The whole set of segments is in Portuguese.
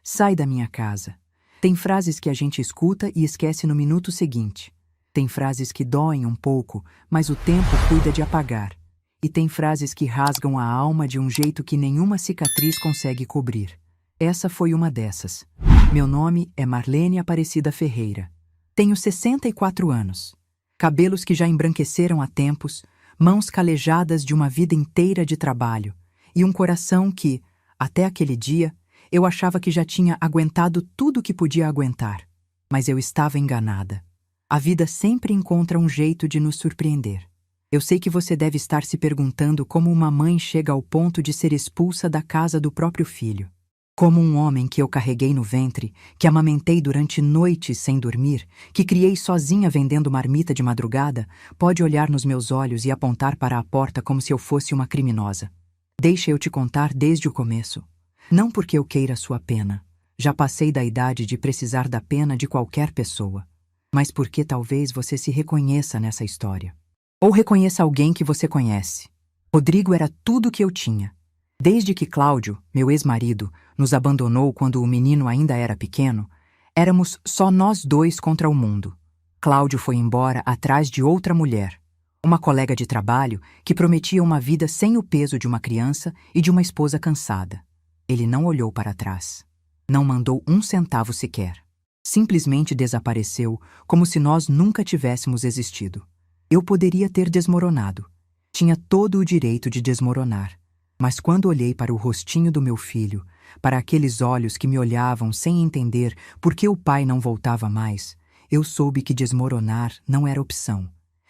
Sai da minha casa. Tem frases que a gente escuta e esquece no minuto seguinte. Tem frases que doem um pouco, mas o tempo cuida de apagar. E tem frases que rasgam a alma de um jeito que nenhuma cicatriz consegue cobrir. Essa foi uma dessas. Meu nome é Marlene Aparecida Ferreira. Tenho 64 anos. Cabelos que já embranqueceram há tempos, mãos calejadas de uma vida inteira de trabalho, e um coração que, até aquele dia, eu achava que já tinha aguentado tudo o que podia aguentar. Mas eu estava enganada. A vida sempre encontra um jeito de nos surpreender. Eu sei que você deve estar se perguntando como uma mãe chega ao ponto de ser expulsa da casa do próprio filho. Como um homem que eu carreguei no ventre, que amamentei durante noites sem dormir, que criei sozinha vendendo marmita de madrugada, pode olhar nos meus olhos e apontar para a porta como se eu fosse uma criminosa. Deixa eu te contar desde o começo. Não porque eu queira sua pena. Já passei da idade de precisar da pena de qualquer pessoa. Mas porque talvez você se reconheça nessa história. Ou reconheça alguém que você conhece. Rodrigo era tudo o que eu tinha. Desde que Cláudio, meu ex-marido, nos abandonou quando o menino ainda era pequeno, éramos só nós dois contra o mundo. Cláudio foi embora atrás de outra mulher, uma colega de trabalho que prometia uma vida sem o peso de uma criança e de uma esposa cansada. Ele não olhou para trás. Não mandou um centavo sequer. Simplesmente desapareceu, como se nós nunca tivéssemos existido. Eu poderia ter desmoronado. Tinha todo o direito de desmoronar. Mas quando olhei para o rostinho do meu filho, para aqueles olhos que me olhavam sem entender por que o pai não voltava mais, eu soube que desmoronar não era opção.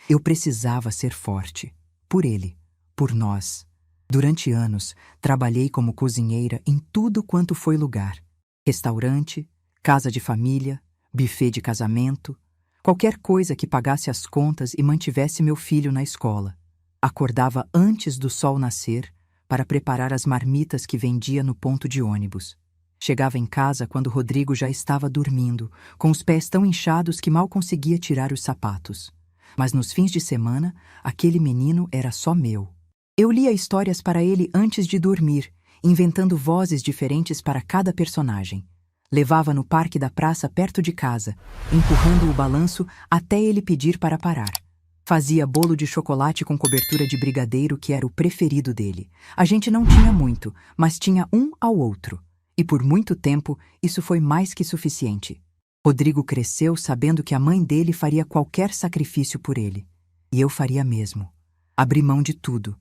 Eu precisava ser forte. Por ele. Por nós. Durante anos, trabalhei como cozinheira em tudo quanto foi lugar. Restaurante, casa de família, buffet de casamento, qualquer coisa que pagasse as contas e mantivesse meu filho na escola. Acordava antes do sol nascer para preparar as marmitas que vendia no ponto de ônibus. Chegava em casa quando Rodrigo já estava dormindo, com os pés tão inchados que mal conseguia tirar os sapatos. Mas nos fins de semana, aquele menino era só meu. Eu lia histórias para ele antes de dormir, inventando vozes diferentes para cada personagem. Levava no parque da praça perto de casa, empurrando o balanço até ele pedir para parar. Fazia bolo de chocolate com cobertura de brigadeiro, que era o preferido dele. A gente não tinha muito, mas tinha um ao outro. E por muito tempo, isso foi mais que suficiente. Rodrigo cresceu sabendo que a mãe dele faria qualquer sacrifício por ele. E eu faria mesmo. Abri mão de tudo.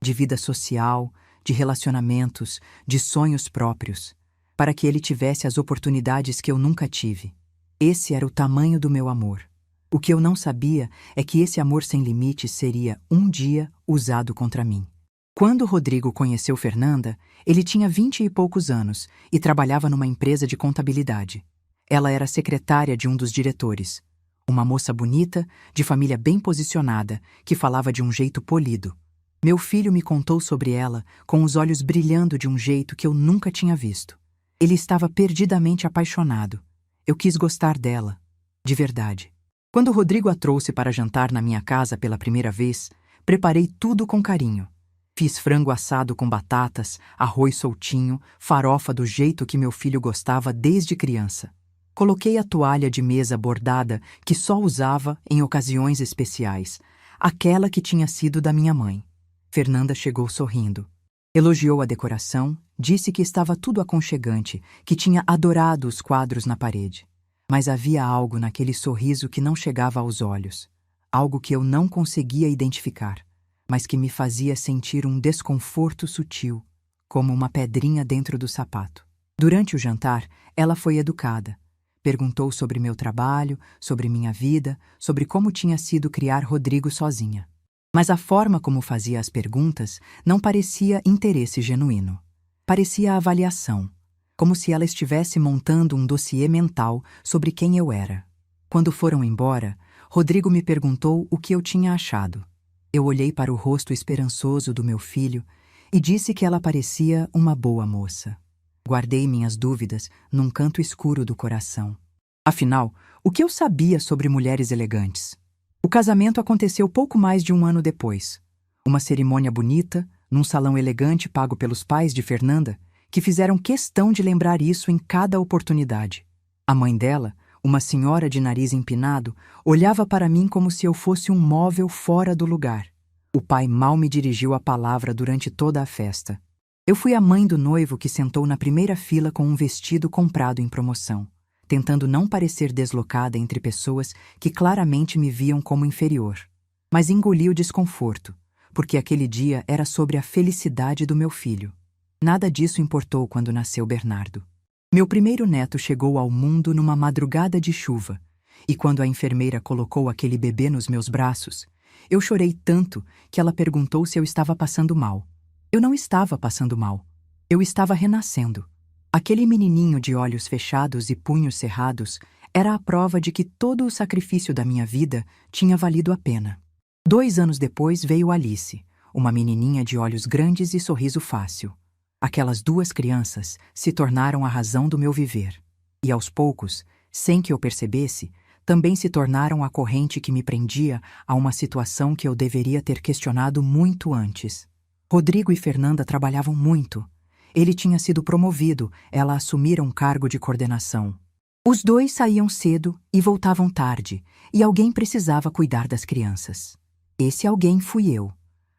De vida social, de relacionamentos, de sonhos próprios. Para que ele tivesse as oportunidades que eu nunca tive. Esse era o tamanho do meu amor. O que eu não sabia é que esse amor sem limites seria, um dia, usado contra mim. Quando Rodrigo conheceu Fernanda, ele tinha 20 e poucos anos e trabalhava numa empresa de contabilidade. Ela era secretária de um dos diretores. Uma moça bonita, de família bem posicionada, que falava de um jeito polido. Meu filho me contou sobre ela com os olhos brilhando de um jeito que eu nunca tinha visto. Ele estava perdidamente apaixonado. Eu quis gostar dela, de verdade. Quando Rodrigo a trouxe para jantar na minha casa pela primeira vez, preparei tudo com carinho. Fiz frango assado com batatas, arroz soltinho, farofa do jeito que meu filho gostava desde criança. Coloquei a toalha de mesa bordada que só usava em ocasiões especiais, aquela que tinha sido da minha mãe. Fernanda chegou sorrindo. Elogiou a decoração, disse que estava tudo aconchegante, que tinha adorado os quadros na parede. Mas havia algo naquele sorriso que não chegava aos olhos, algo que eu não conseguia identificar, mas que me fazia sentir um desconforto sutil, como uma pedrinha dentro do sapato. Durante o jantar, ela foi educada. Perguntou sobre meu trabalho, sobre minha vida, sobre como tinha sido criar Rodrigo sozinha. Mas a forma como fazia as perguntas não parecia interesse genuíno. Parecia avaliação. Como se ela estivesse montando um dossiê mental sobre quem eu era. Quando foram embora, Rodrigo me perguntou o que eu tinha achado. Eu olhei para o rosto esperançoso do meu filho e disse que ela parecia uma boa moça. Guardei minhas dúvidas num canto escuro do coração. Afinal, o que eu sabia sobre mulheres elegantes? O casamento aconteceu pouco mais de um ano depois. Uma cerimônia bonita, num salão elegante pago pelos pais de Fernanda, que fizeram questão de lembrar isso em cada oportunidade. A mãe dela, uma senhora de nariz empinado, olhava para mim como se eu fosse um móvel fora do lugar. O pai mal me dirigiu a palavra durante toda a festa. Eu fui a mãe do noivo que sentou na primeira fila com um vestido comprado em promoção, tentando não parecer deslocada entre pessoas que claramente me viam como inferior. Mas engoli o desconforto, porque aquele dia era sobre a felicidade do meu filho. Nada disso importou quando nasceu Bernardo. Meu primeiro neto chegou ao mundo numa madrugada de chuva, e quando a enfermeira colocou aquele bebê nos meus braços, eu chorei tanto que ela perguntou se eu estava passando mal. Eu não estava passando mal. Eu estava renascendo. Aquele menininho de olhos fechados e punhos cerrados era a prova de que todo o sacrifício da minha vida tinha valido a pena. 2 anos depois veio Alice, uma menininha de olhos grandes e sorriso fácil. Aquelas 2 crianças se tornaram a razão do meu viver. E aos poucos, sem que eu percebesse, também se tornaram a corrente que me prendia a uma situação que eu deveria ter questionado muito antes. Rodrigo e Fernanda trabalhavam muito. Ele tinha sido promovido, ela assumira um cargo de coordenação. Os 2 saíam cedo e voltavam tarde, e alguém precisava cuidar das crianças. Esse alguém fui eu.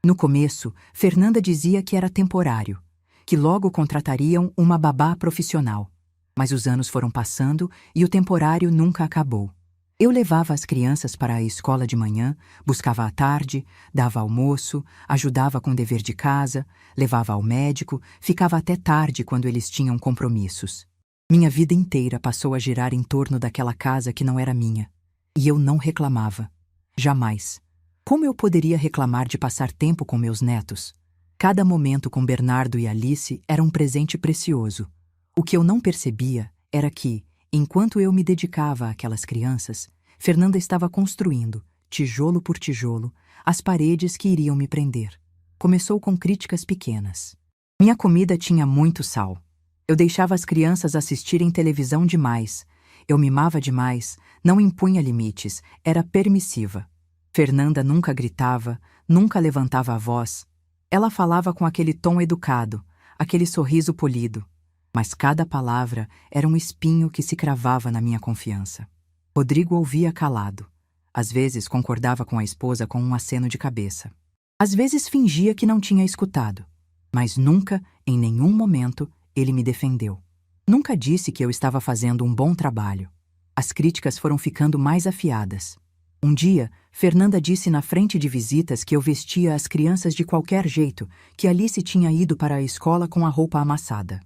No começo, Fernanda dizia que era temporário, que logo contratariam uma babá profissional. Mas os anos foram passando e o temporário nunca acabou. Eu levava as crianças para a escola de manhã, buscava à tarde, dava almoço, ajudava com o dever de casa, levava ao médico, ficava até tarde quando eles tinham compromissos. Minha vida inteira passou a girar em torno daquela casa que não era minha. E eu não reclamava. Jamais. Como eu poderia reclamar de passar tempo com meus netos? Cada momento com Bernardo e Alice era um presente precioso. O que eu não percebia era que, enquanto eu me dedicava àquelas crianças, Fernanda estava construindo, tijolo por tijolo, as paredes que iriam me prender. Começou com críticas pequenas. Minha comida tinha muito sal. Eu deixava as crianças assistirem televisão demais. Eu mimava demais, não impunha limites, era permissiva. Fernanda nunca gritava, nunca levantava a voz. Ela falava com aquele tom educado, aquele sorriso polido. Mas cada palavra era um espinho que se cravava na minha confiança. Rodrigo ouvia calado. Às vezes concordava com a esposa com um aceno de cabeça. Às vezes fingia que não tinha escutado. Mas nunca, em nenhum momento, ele me defendeu. Nunca disse que eu estava fazendo um bom trabalho. As críticas foram ficando mais afiadas. Um dia, Fernanda disse na frente de visitas que eu vestia as crianças de qualquer jeito, que Alice tinha ido para a escola com a roupa amassada.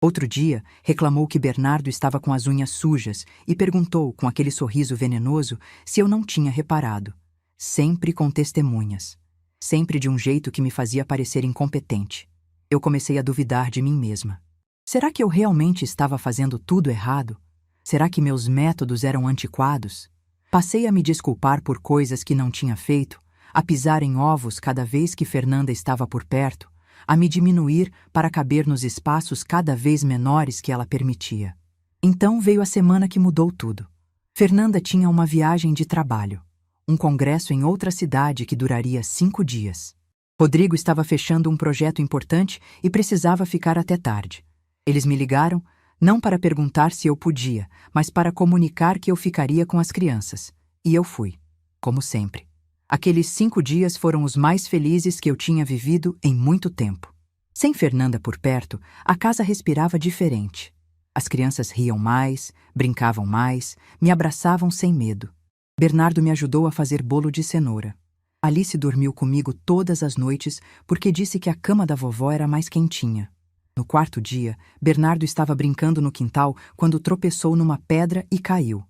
Outro dia, reclamou que Bernardo estava com as unhas sujas e perguntou, com aquele sorriso venenoso, se eu não tinha reparado. Sempre com testemunhas. Sempre de um jeito que me fazia parecer incompetente. Eu comecei a duvidar de mim mesma. Será que eu realmente estava fazendo tudo errado? Será que meus métodos eram antiquados? Passei a me desculpar por coisas que não tinha feito, a pisar em ovos cada vez que Fernanda estava por perto, a me diminuir para caber nos espaços cada vez menores que ela permitia. Então veio a semana que mudou tudo. Fernanda tinha uma viagem de trabalho, um congresso em outra cidade que duraria 5 dias. Rodrigo estava fechando um projeto importante e precisava ficar até tarde. Eles me ligaram, não para perguntar se eu podia, mas para comunicar que eu ficaria com as crianças. E eu fui, como sempre. Aqueles 5 dias foram os mais felizes que eu tinha vivido em muito tempo. Sem Fernanda por perto, a casa respirava diferente. As crianças riam mais, brincavam mais, me abraçavam sem medo. Bernardo me ajudou a fazer bolo de cenoura. Alice dormiu comigo todas as noites porque disse que a cama da vovó era mais quentinha. No 4º dia, Bernardo estava brincando no quintal quando tropeçou numa pedra e caiu.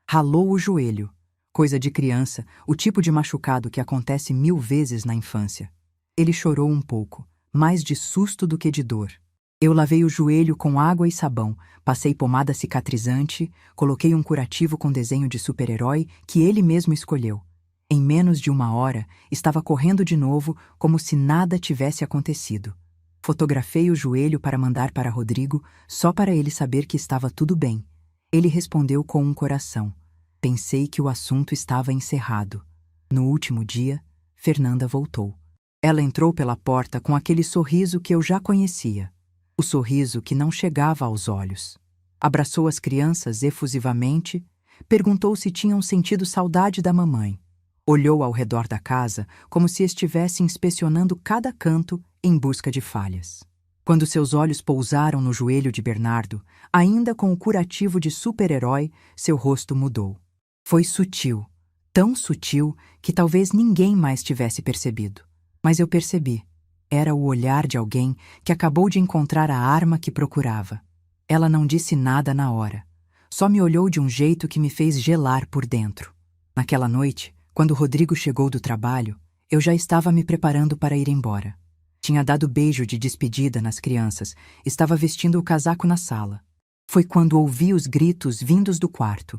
Ralou o joelho. Coisa de criança, o tipo de machucado que acontece 1000 vezes na infância. Ele chorou um pouco, mais de susto do que de dor. Eu lavei o joelho com água e sabão, passei pomada cicatrizante, coloquei um curativo com desenho de super-herói que ele mesmo escolheu. Em menos de 1 hora, estava correndo de novo como se nada tivesse acontecido. Fotografei o joelho para mandar para Rodrigo, só para ele saber que estava tudo bem. Ele respondeu com um coração. Pensei que o assunto estava encerrado. No último dia, Fernanda voltou. Ela entrou pela porta com aquele sorriso que eu já conhecia. o sorriso que não chegava aos olhos. Abraçou as crianças efusivamente, perguntou se tinham sentido saudade da mamãe. Olhou ao redor da casa como se estivesse inspecionando cada canto em busca de falhas. Quando seus olhos pousaram no joelho de Bernardo, ainda com o curativo de super-herói, seu rosto mudou. Foi sutil, tão sutil que talvez ninguém mais tivesse percebido. Mas eu percebi. Era o olhar de alguém que acabou de encontrar a arma que procurava. Ela não disse nada na hora. Só me olhou de um jeito que me fez gelar por dentro. Naquela noite, quando Rodrigo chegou do trabalho, eu já estava me preparando para ir embora. Tinha dado beijo de despedida nas crianças, estava vestindo o casaco na sala. Foi quando ouvi os gritos vindos do quarto.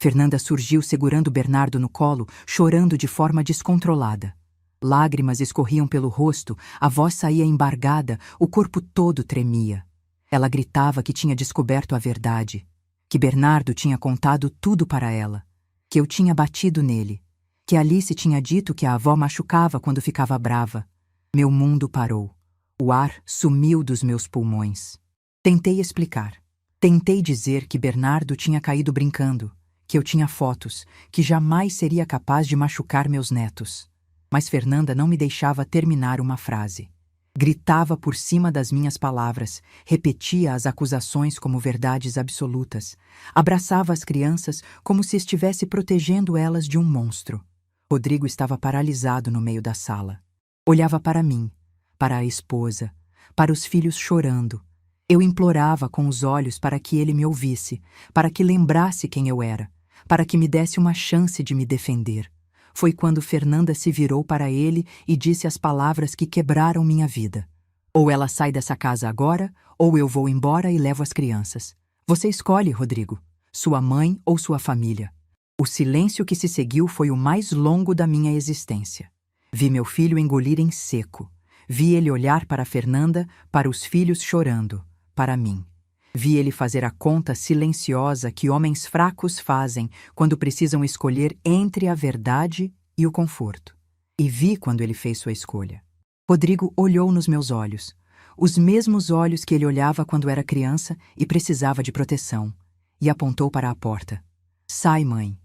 Fernanda surgiu segurando Bernardo no colo, chorando de forma descontrolada. Lágrimas escorriam pelo rosto, a voz saía embargada, o corpo todo tremia. Ela gritava que tinha descoberto a verdade, que Bernardo tinha contado tudo para ela, que eu tinha batido nele, que Alice tinha dito que a avó machucava quando ficava brava. Meu mundo parou. O ar sumiu dos meus pulmões. Tentei explicar. Tentei dizer que Bernardo tinha caído brincando, que eu tinha fotos, que jamais seria capaz de machucar meus netos. Mas Fernanda não me deixava terminar uma frase. Gritava por cima das minhas palavras, repetia as acusações como verdades absolutas, abraçava as crianças como se estivesse protegendo elas de um monstro. Rodrigo estava paralisado no meio da sala. Olhava para mim, para a esposa, para os filhos chorando. Eu implorava com os olhos para que ele me ouvisse, para que lembrasse quem eu era, para que me desse uma chance de me defender. Foi quando Fernanda se virou para ele e disse as palavras que quebraram minha vida. Ou ela sai dessa casa agora, ou eu vou embora e levo as crianças. Você escolhe, Rodrigo, sua mãe ou sua família. O silêncio que se seguiu foi o mais longo da minha existência. Vi meu filho engolir em seco. Vi ele olhar para Fernanda, para os filhos chorando, para mim. Vi ele fazer a conta silenciosa que homens fracos fazem quando precisam escolher entre a verdade e o conforto. E vi quando ele fez sua escolha. Rodrigo olhou nos meus olhos, os mesmos olhos que ele olhava quando era criança e precisava de proteção, e apontou para a porta. Sai, mãe.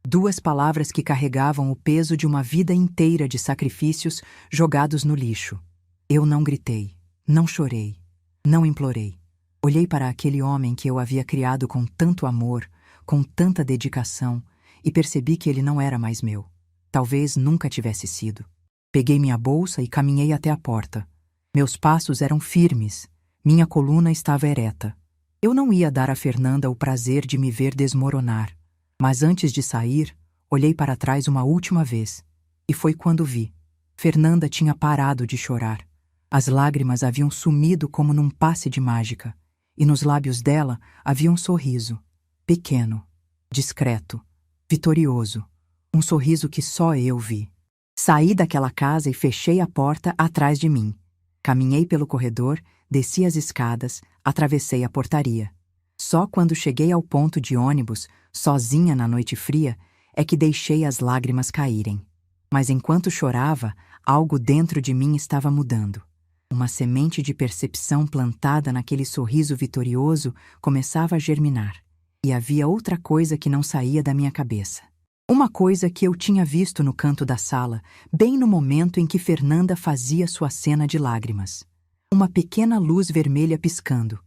2 palavras que carregavam o peso de uma vida inteira de sacrifícios jogados no lixo. Eu não gritei, não chorei, não implorei. Olhei para aquele homem que eu havia criado com tanto amor, com tanta dedicação, e percebi que ele não era mais meu. Talvez nunca tivesse sido. Peguei minha bolsa e caminhei até a porta. Meus passos eram firmes, minha coluna estava ereta. Eu não ia dar a Fernanda o prazer de me ver desmoronar, mas antes de sair, olhei para trás uma última vez, e foi quando vi. Fernanda tinha parado de chorar. As lágrimas haviam sumido como num passe de mágica. E nos lábios dela havia um sorriso, pequeno, discreto, vitorioso, um sorriso que só eu vi. Saí daquela casa e fechei a porta atrás de mim. Caminhei pelo corredor, desci as escadas, atravessei a portaria. Só quando cheguei ao ponto de ônibus, sozinha na noite fria, é que deixei as lágrimas caírem. Mas enquanto chorava, algo dentro de mim estava mudando. Uma semente de percepção plantada naquele sorriso vitorioso começava a germinar. E havia outra coisa que não saía da minha cabeça. Uma coisa que eu tinha visto no canto da sala, bem no momento em que Fernanda fazia sua cena de lágrimas. Uma pequena luz vermelha piscando.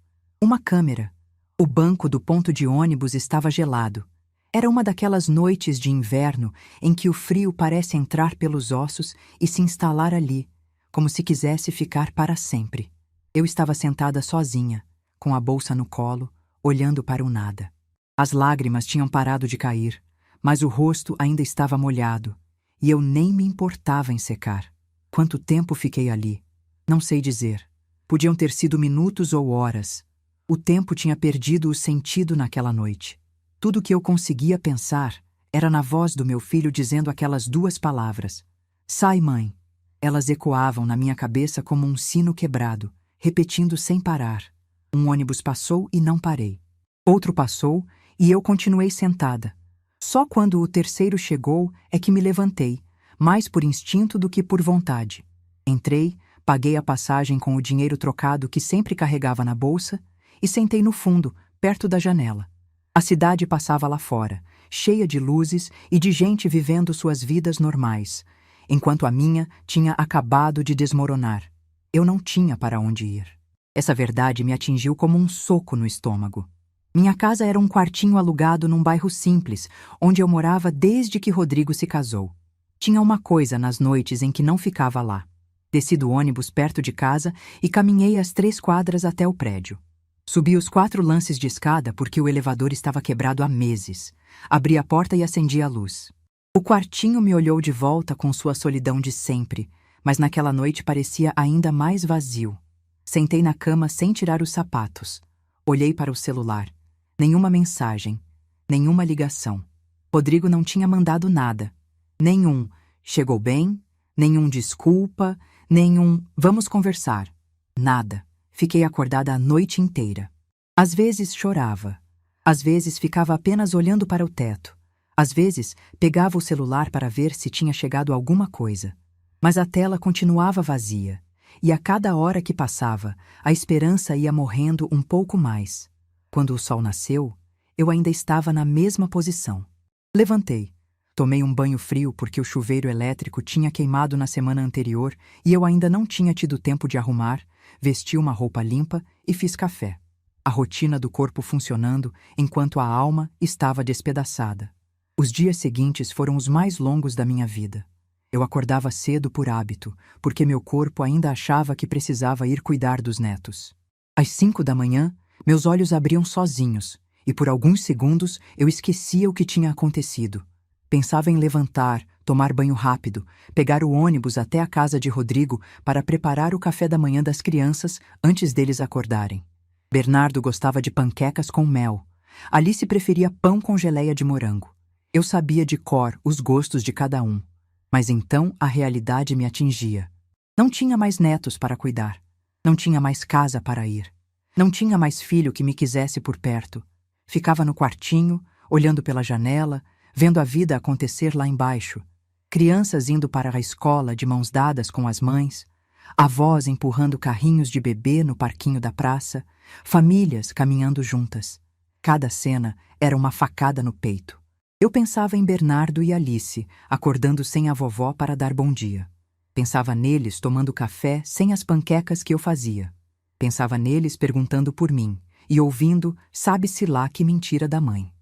Uma câmera. O banco do ponto de ônibus estava gelado. Era uma daquelas noites de inverno em que o frio parece entrar pelos ossos e se instalar ali, como se quisesse ficar para sempre. Eu estava sentada sozinha, com a bolsa no colo, olhando para o nada. As lágrimas tinham parado de cair, mas o rosto ainda estava molhado, e eu nem me importava em secar. Quanto tempo fiquei ali? Não sei dizer. Podiam ter sido minutos ou horas. O tempo tinha perdido o sentido naquela noite. Tudo o que eu conseguia pensar era na voz do meu filho dizendo aquelas 2 palavras. Sai, mãe. Elas ecoavam na minha cabeça como um sino quebrado, repetindo sem parar. Um ônibus passou e não parei. Outro passou e eu continuei sentada. Só quando o terceiro chegou é que me levantei, mais por instinto do que por vontade. Entrei, Paguei a passagem com o dinheiro trocado que sempre carregava na bolsa e sentei no fundo, perto da janela. A cidade passava lá fora, cheia de luzes e de gente vivendo suas vidas normais, enquanto a minha tinha acabado de desmoronar. Eu não tinha para onde ir. Essa verdade me atingiu como um soco no estômago. Minha casa era um quartinho alugado num bairro simples, onde eu morava desde que Rodrigo se casou. Tinha uma coisa nas noites em que não ficava lá. Desci do ônibus perto de casa e caminhei as 3 quadras até o prédio. Subi os 4 lances de escada porque o elevador estava quebrado há meses. Abri a porta e acendi a luz. O quartinho me olhou de volta com sua solidão de sempre, mas naquela noite parecia ainda mais vazio. Sentei na cama sem tirar os sapatos. Olhei para o celular. Nenhuma mensagem, nenhuma ligação. Rodrigo não tinha mandado nada. Nenhum "chegou bem", nenhum "desculpa", nenhum "vamos conversar". Nada. Fiquei acordada a noite inteira. Às vezes chorava. Às vezes ficava apenas olhando para o teto. Às vezes pegava o celular para ver se tinha chegado alguma coisa. Mas a tela continuava vazia, e a cada hora que passava, a esperança ia morrendo um pouco mais. Quando o sol nasceu, eu ainda estava na mesma posição. Levantei. Tomei um banho frio porque o chuveiro elétrico tinha queimado na semana anterior e eu ainda não tinha tido tempo de arrumar, vesti uma roupa limpa e fiz café. A rotina do corpo funcionando enquanto a alma estava despedaçada. Os dias seguintes foram os mais longos da minha vida. Eu acordava cedo por hábito, porque meu corpo ainda achava que precisava ir cuidar dos netos. Às 5 da manhã, meus olhos abriam sozinhos, e por alguns segundos eu esquecia o que tinha acontecido. Pensava em levantar, tomar banho rápido, pegar o ônibus até a casa de Rodrigo para preparar o café da manhã das crianças antes deles acordarem. Bernardo gostava de panquecas com mel. Alice preferia pão com geleia de morango. Eu sabia de cor os gostos de cada um. Mas então a realidade me atingia. Não tinha mais netos para cuidar. Não tinha mais casa para ir. Não tinha mais filho que me quisesse por perto. Ficava no quartinho, olhando pela janela, vendo a vida acontecer lá embaixo. Crianças indo para a escola de mãos dadas com as mães, avós empurrando carrinhos de bebê no parquinho da praça, famílias caminhando juntas. Cada cena era uma facada no peito. Eu pensava em Bernardo e Alice, acordando sem a vovó para dar bom dia. Pensava neles tomando café sem as panquecas que eu fazia. Pensava neles perguntando por mim e ouvindo sabe-se lá que mentira da mãe.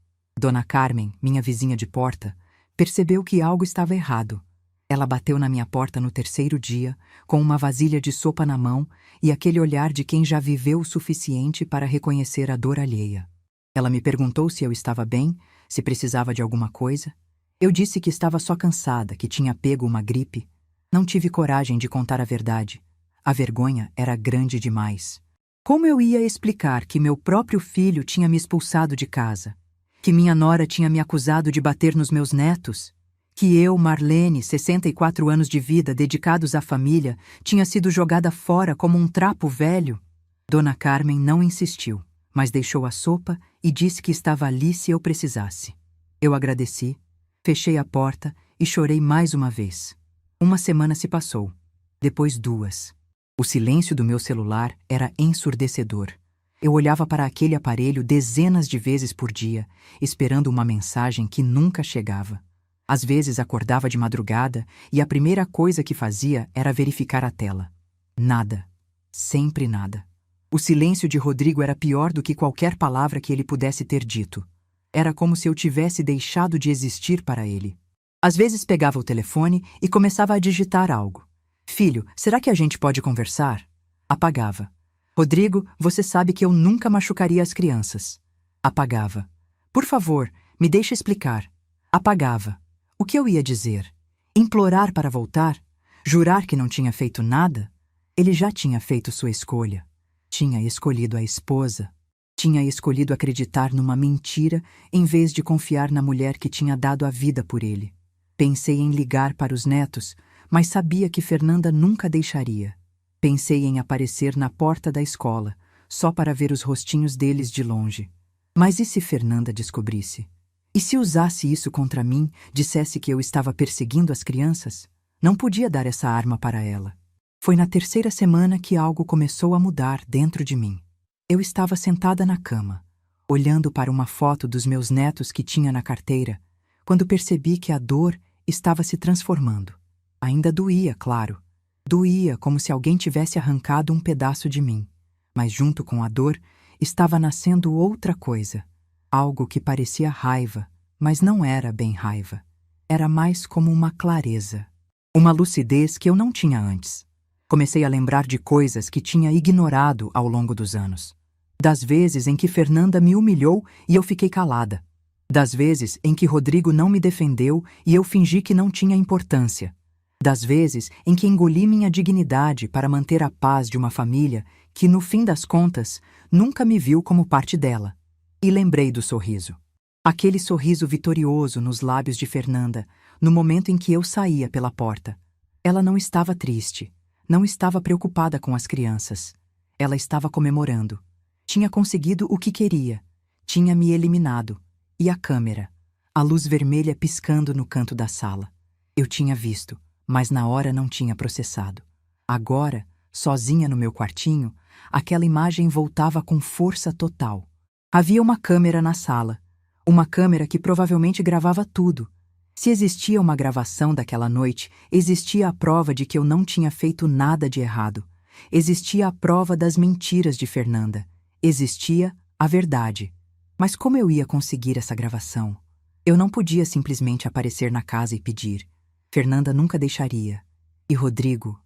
Dona Carmen, minha vizinha de porta, percebeu que algo estava errado. Ela bateu na minha porta no 3º dia, com uma vasilha de sopa na mão e aquele olhar de quem já viveu o suficiente para reconhecer a dor alheia. Ela me perguntou se eu estava bem, se precisava de alguma coisa. Eu disse que estava só cansada, que tinha pego uma gripe. Não tive coragem de contar a verdade. A vergonha era grande demais. Como eu ia explicar que meu próprio filho tinha me expulsado de casa? Que minha nora tinha me acusado de bater nos meus netos? Que eu, Marlene, 64 anos de vida dedicados à família, tinha sido jogada fora como um trapo velho? Dona Carmen não insistiu, mas deixou a sopa e disse que estava ali se eu precisasse. Eu agradeci, fechei a porta e chorei mais uma vez. Uma semana se passou, depois 2. O silêncio do meu celular era ensurdecedor. Eu olhava para aquele aparelho dezenas de vezes por dia, esperando uma mensagem que nunca chegava. Às vezes acordava de madrugada e a primeira coisa que fazia era verificar a tela. Nada. Sempre nada. O silêncio de Rodrigo era pior do que qualquer palavra que ele pudesse ter dito. Era como se eu tivesse deixado de existir para ele. Às vezes pegava o telefone e começava a digitar algo. "Filho, será que a gente pode conversar?" Apagava. "Rodrigo, você sabe que eu nunca machucaria as crianças." Apagava. "Por favor, me deixe explicar." Apagava. O que eu ia dizer? Implorar para voltar? Jurar que não tinha feito nada? Ele já tinha feito sua escolha. Tinha escolhido a esposa. Tinha escolhido acreditar numa mentira em vez de confiar na mulher que tinha dado a vida por ele. Pensei em ligar para os netos, mas sabia que Fernanda nunca deixaria. Pensei em aparecer na porta da escola, só para ver os rostinhos deles de longe. Mas e se Fernanda descobrisse? E se usasse isso contra mim, dissesse que eu estava perseguindo as crianças? Não podia dar essa arma para ela. Foi na terceira semana que algo começou a mudar dentro de mim. Eu estava sentada na cama, olhando para uma foto dos meus netos que tinha na carteira, quando percebi que a dor estava se transformando. Ainda doía, claro. Doía como se alguém tivesse arrancado um pedaço de mim. Mas junto com a dor, estava nascendo outra coisa. Algo que parecia raiva, mas não era bem raiva. Era mais como uma clareza. Uma lucidez que eu não tinha antes. Comecei a lembrar de coisas que tinha ignorado ao longo dos anos. Das vezes em que Fernanda me humilhou e eu fiquei calada. Das vezes em que Rodrigo não me defendeu e eu fingi que não tinha importância. Das vezes em que engoli minha dignidade para manter a paz de uma família que, no fim das contas, nunca me viu como parte dela. E lembrei do sorriso. Aquele sorriso vitorioso nos lábios de Fernanda, no momento em que eu saía pela porta. Ela não estava triste, não estava preocupada com as crianças. Ela estava comemorando. Tinha conseguido o que queria. Tinha me eliminado. E a câmera, a luz vermelha piscando no canto da sala. Eu tinha visto, mas na hora não tinha processado. Agora, sozinha no meu quartinho, aquela imagem voltava com força total. Havia uma câmera na sala. Uma câmera que provavelmente gravava tudo. Se existia uma gravação daquela noite, existia a prova de que eu não tinha feito nada de errado. Existia a prova das mentiras de Fernanda. Existia a verdade. Mas como eu ia conseguir essa gravação? Eu não podia simplesmente aparecer na casa e pedir. Fernanda nunca deixaria. E Rodrigo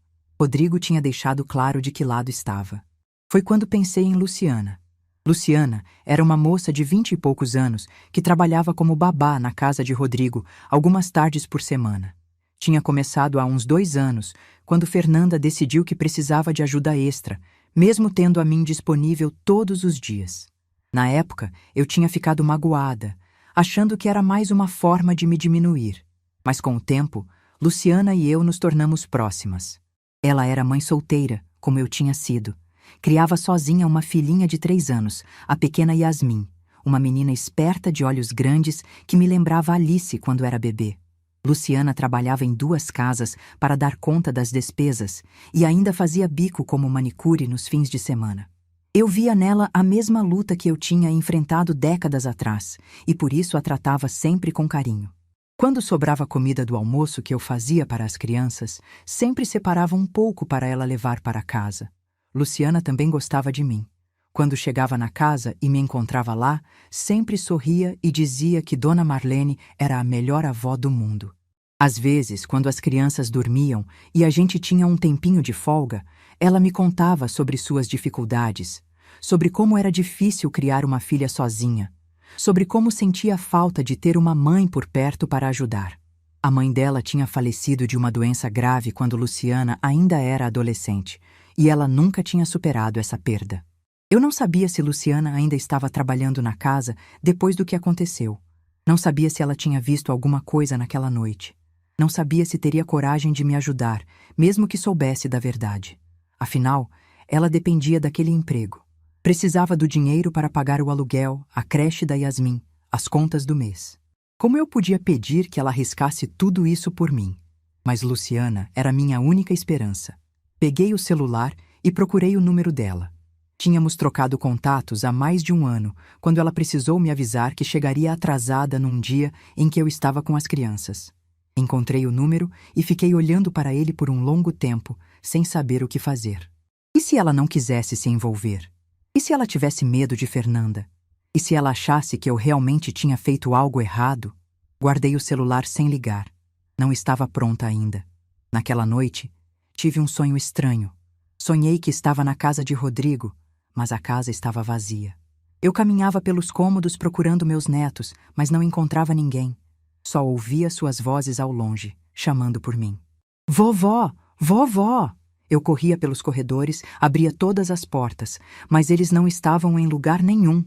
tinha deixado claro de que lado estava. Foi quando pensei em Luciana. Luciana era uma moça de 20 e poucos anos que trabalhava como babá na casa de Rodrigo algumas tardes por semana. Tinha começado há uns 2 anos, quando Fernanda decidiu que precisava de ajuda extra, mesmo tendo a mim disponível todos os dias. Na época, eu tinha ficado magoada, achando que era mais uma forma de me diminuir. Mas com o tempo, Luciana e eu nos tornamos próximas. Ela era mãe solteira, como eu tinha sido. Criava sozinha uma filhinha de 3 anos, a pequena Yasmin, uma menina esperta de olhos grandes que me lembrava Alice quando era bebê. Luciana trabalhava em 2 casas para dar conta das despesas e ainda fazia bico como manicure nos fins de semana. Eu via nela a mesma luta que eu tinha enfrentado décadas atrás e por isso a tratava sempre com carinho. Quando sobrava comida do almoço que eu fazia para as crianças, sempre separava um pouco para ela levar para casa. Luciana também gostava de mim. Quando chegava na casa e me encontrava lá, sempre sorria e dizia que Dona Marlene era a melhor avó do mundo. Às vezes, quando as crianças dormiam e a gente tinha um tempinho de folga, ela me contava sobre suas dificuldades, sobre como era difícil criar uma filha sozinha, sobre como sentia falta de ter uma mãe por perto para ajudar. A mãe dela tinha falecido de uma doença grave quando Luciana ainda era adolescente, e ela nunca tinha superado essa perda. Eu não sabia se Luciana ainda estava trabalhando na casa depois do que aconteceu. Não sabia se ela tinha visto alguma coisa naquela noite. Não sabia se teria coragem de me ajudar, mesmo que soubesse da verdade. Afinal, ela dependia daquele emprego. Precisava do dinheiro para pagar o aluguel, a creche da Yasmin, as contas do mês. Como eu podia pedir que ela arriscasse tudo isso por mim? Mas Luciana era minha única esperança. Peguei o celular e procurei o número dela. Tínhamos trocado contatos há mais de 1 ano, quando ela precisou me avisar que chegaria atrasada num dia em que eu estava com as crianças. Encontrei o número e fiquei olhando para ele por um longo tempo, sem saber o que fazer. E se ela não quisesse se envolver? E se ela tivesse medo de Fernanda? E se ela achasse que eu realmente tinha feito algo errado? Guardei o celular sem ligar. Não estava pronta ainda. Naquela noite, tive um sonho estranho. Sonhei que estava na casa de Rodrigo, mas a casa estava vazia. Eu caminhava pelos cômodos procurando meus netos, mas não encontrava ninguém. Só ouvia suas vozes ao longe, chamando por mim. Vovó! Vovó! Eu corria pelos corredores, abria todas as portas, mas eles não estavam em lugar nenhum.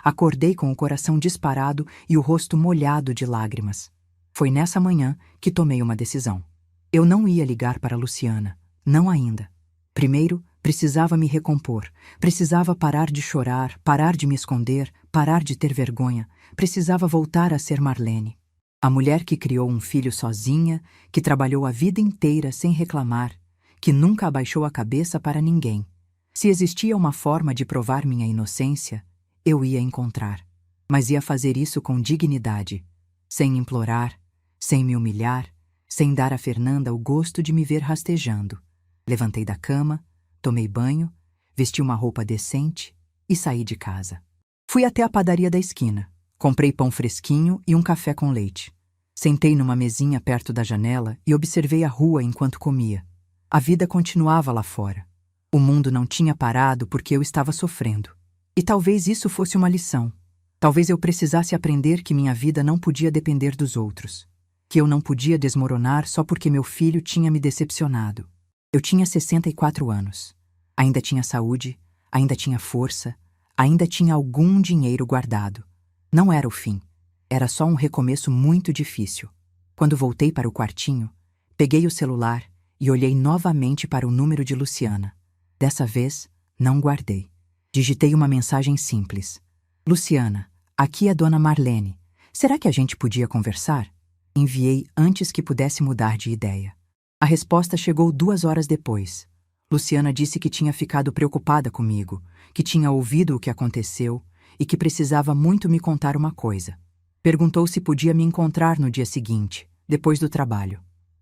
Acordei com o coração disparado e o rosto molhado de lágrimas. Foi nessa manhã que tomei uma decisão. Eu não ia ligar para Luciana, não ainda. Primeiro, precisava me recompor, precisava parar de chorar, parar de me esconder, parar de ter vergonha, precisava voltar a ser Marlene. A mulher que criou um filho sozinha, que trabalhou a vida inteira sem reclamar, que nunca abaixou a cabeça para ninguém. Se existia uma forma de provar minha inocência, eu ia encontrar. Mas ia fazer isso com dignidade, sem implorar, sem me humilhar, sem dar a Fernanda o gosto de me ver rastejando. Levantei da cama, tomei banho, vesti uma roupa decente e saí de casa. Fui até a padaria da esquina, comprei pão fresquinho e um café com leite. Sentei numa mesinha perto da janela e observei a rua enquanto comia. A vida continuava lá fora. O mundo não tinha parado porque eu estava sofrendo. E talvez isso fosse uma lição. Talvez eu precisasse aprender que minha vida não podia depender dos outros. Que eu não podia desmoronar só porque meu filho tinha me decepcionado. Eu tinha 64 anos. Ainda tinha saúde, ainda tinha força, ainda tinha algum dinheiro guardado. Não era o fim. Era só um recomeço muito difícil. Quando voltei para o quartinho, peguei o celular e olhei novamente para o número de Luciana. Dessa vez, não guardei. Digitei uma mensagem simples. Luciana, aqui é Dona Marlene. Será que a gente podia conversar? Enviei antes que pudesse mudar de ideia. A resposta chegou 2 horas depois. Luciana disse que tinha ficado preocupada comigo, que tinha ouvido o que aconteceu e que precisava muito me contar uma coisa. Perguntou se podia me encontrar no dia seguinte, depois do trabalho.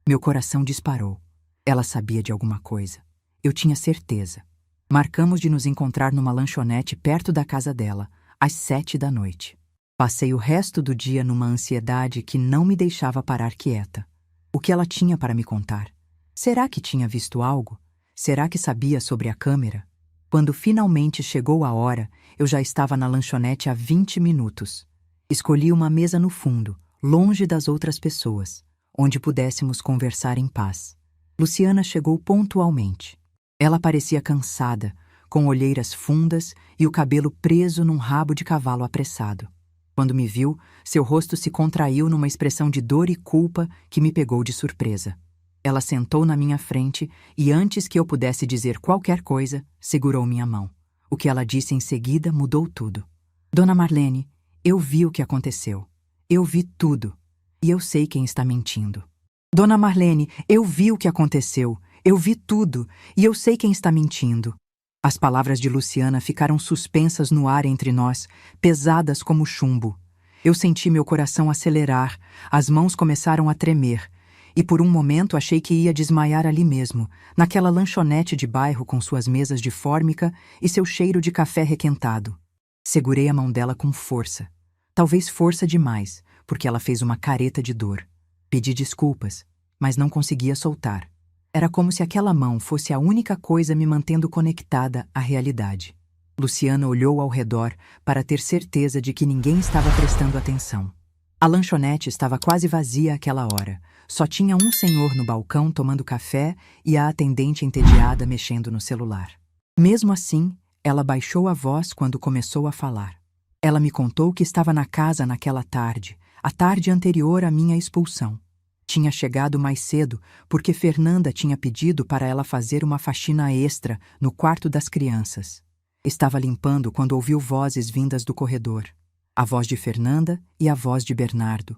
Meu coração disparou. Ela sabia de alguma coisa. Eu tinha certeza. Marcamos de nos encontrar numa lanchonete perto da casa dela, às 7 da noite. Passei o resto do dia numa ansiedade que não me deixava parar quieta. O que ela tinha para me contar? Será que tinha visto algo? Será que sabia sobre a câmera? Quando finalmente chegou a hora, eu já estava na lanchonete há 20 minutos. Escolhi uma mesa no fundo, longe das outras pessoas, onde pudéssemos conversar em paz. Luciana chegou pontualmente. Ela parecia cansada, com olheiras fundas e o cabelo preso num rabo de cavalo apressado. Quando me viu, seu rosto se contraiu numa expressão de dor e culpa que me pegou de surpresa. Ela sentou na minha frente e, antes que eu pudesse dizer qualquer coisa, segurou minha mão. O que ela disse em seguida mudou tudo. Dona Marlene, eu vi o que aconteceu. Eu vi tudo. E eu sei quem está mentindo. Dona Marlene, eu vi o que aconteceu. Eu vi tudo. E eu sei quem está mentindo. As palavras de Luciana ficaram suspensas no ar entre nós, pesadas como chumbo. Eu senti meu coração acelerar, as mãos começaram a tremer, e por um momento achei que ia desmaiar ali mesmo, naquela lanchonete de bairro com suas mesas de fórmica e seu cheiro de café requentado. Segurei a mão dela com força. Talvez força demais, porque ela fez uma careta de dor. Pedi desculpas, mas não conseguia soltar. Era como se aquela mão fosse a única coisa me mantendo conectada à realidade. Luciana olhou ao redor para ter certeza de que ninguém estava prestando atenção. A lanchonete estava quase vazia àquela hora. Só tinha um senhor no balcão tomando café e a atendente entediada mexendo no celular. Mesmo assim, ela baixou a voz quando começou a falar. Ela me contou que estava na casa naquela tarde, a tarde anterior à minha expulsão. Tinha chegado mais cedo porque Fernanda tinha pedido para ela fazer uma faxina extra no quarto das crianças. Estava limpando quando ouviu vozes vindas do corredor. A voz de Fernanda e a voz de Bernardo.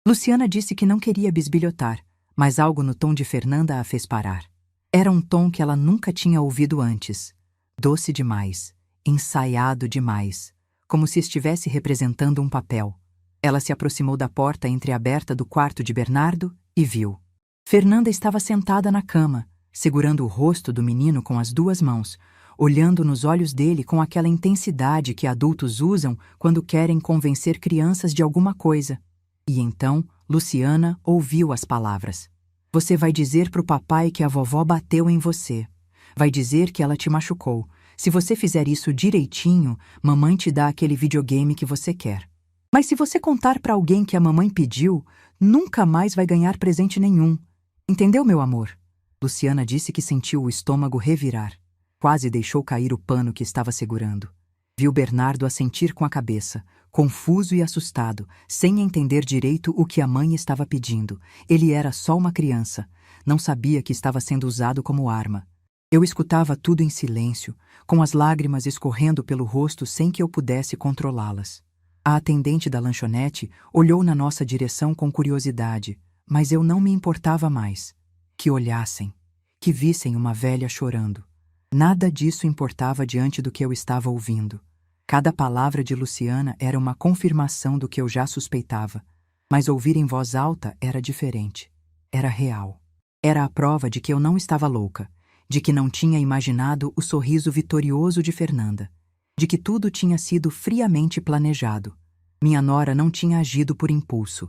Luciana disse que não queria bisbilhotar, mas algo no tom de Fernanda a fez parar. Era um tom que ela nunca tinha ouvido antes. Doce demais, ensaiado demais, como se estivesse representando um papel. Ela se aproximou da porta entreaberta do quarto de Bernardo e viu. Fernanda estava sentada na cama, segurando o rosto do menino com as 2 mãos, olhando nos olhos dele com aquela intensidade que adultos usam quando querem convencer crianças de alguma coisa. E então, Luciana ouviu as palavras. Você vai dizer pro papai que a vovó bateu em você. Vai dizer que ela te machucou. Se você fizer isso direitinho, mamãe te dá aquele videogame que você quer. Mas se você contar para alguém que a mamãe pediu, nunca mais vai ganhar presente nenhum. Entendeu, meu amor? Luciana disse que sentiu o estômago revirar. Quase deixou cair o pano que estava segurando. Viu Bernardo assentir com a cabeça, confuso e assustado, sem entender direito o que a mãe estava pedindo. Ele era só uma criança. Não sabia que estava sendo usado como arma. Eu escutava tudo em silêncio, com as lágrimas escorrendo pelo rosto sem que eu pudesse controlá-las. A atendente da lanchonete olhou na nossa direção com curiosidade, mas eu não me importava mais. Que olhassem, que vissem uma velha chorando. Nada disso importava diante do que eu estava ouvindo. Cada palavra de Luciana era uma confirmação do que eu já suspeitava, mas ouvir em voz alta era diferente. Era real. Era a prova de que eu não estava louca, de que não tinha imaginado o sorriso vitorioso de Fernanda, de que tudo tinha sido friamente planejado. Minha nora não tinha agido por impulso.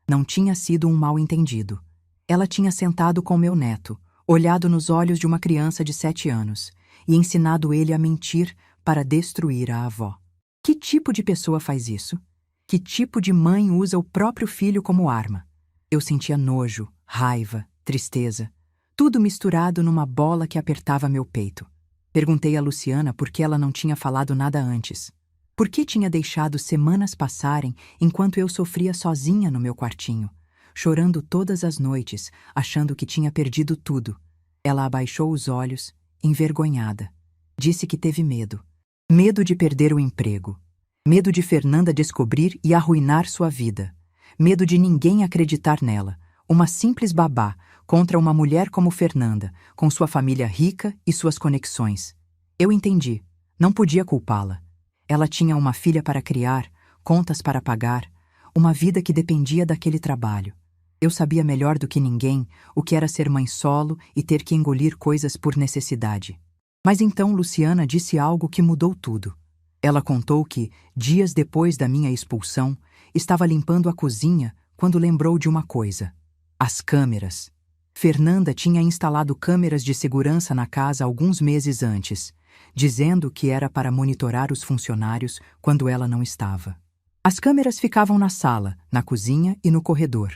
Não tinha sido um mal-entendido. Ela tinha sentado com meu neto, olhado nos olhos de uma criança de 7 anos, e ensinado ele a mentir para destruir a avó. Que tipo de pessoa faz isso? Que tipo de mãe usa o próprio filho como arma? Eu sentia nojo, raiva, tristeza, tudo misturado numa bola que apertava meu peito. Perguntei a Luciana por que ela não tinha falado nada antes. Por que tinha deixado semanas passarem enquanto eu sofria sozinha no meu quartinho, chorando todas as noites, achando que tinha perdido tudo? Ela abaixou os olhos, envergonhada. Disse que teve medo. Medo de perder o emprego. Medo de Fernanda descobrir e arruinar sua vida. Medo de ninguém acreditar nela, uma simples babá, contra uma mulher como Fernanda, com sua família rica e suas conexões. Eu entendi. Não podia culpá-la. Ela tinha uma filha para criar, contas para pagar, uma vida que dependia daquele trabalho. Eu sabia melhor do que ninguém o que era ser mãe solo e ter que engolir coisas por necessidade. Mas então Luciana disse algo que mudou tudo. Ela contou que, dias depois da minha expulsão, estava limpando a cozinha quando lembrou de uma coisa: as câmeras. Fernanda tinha instalado câmeras de segurança na casa alguns meses antes, dizendo que era para monitorar os funcionários quando ela não estava. As câmeras ficavam na sala, na cozinha e no corredor,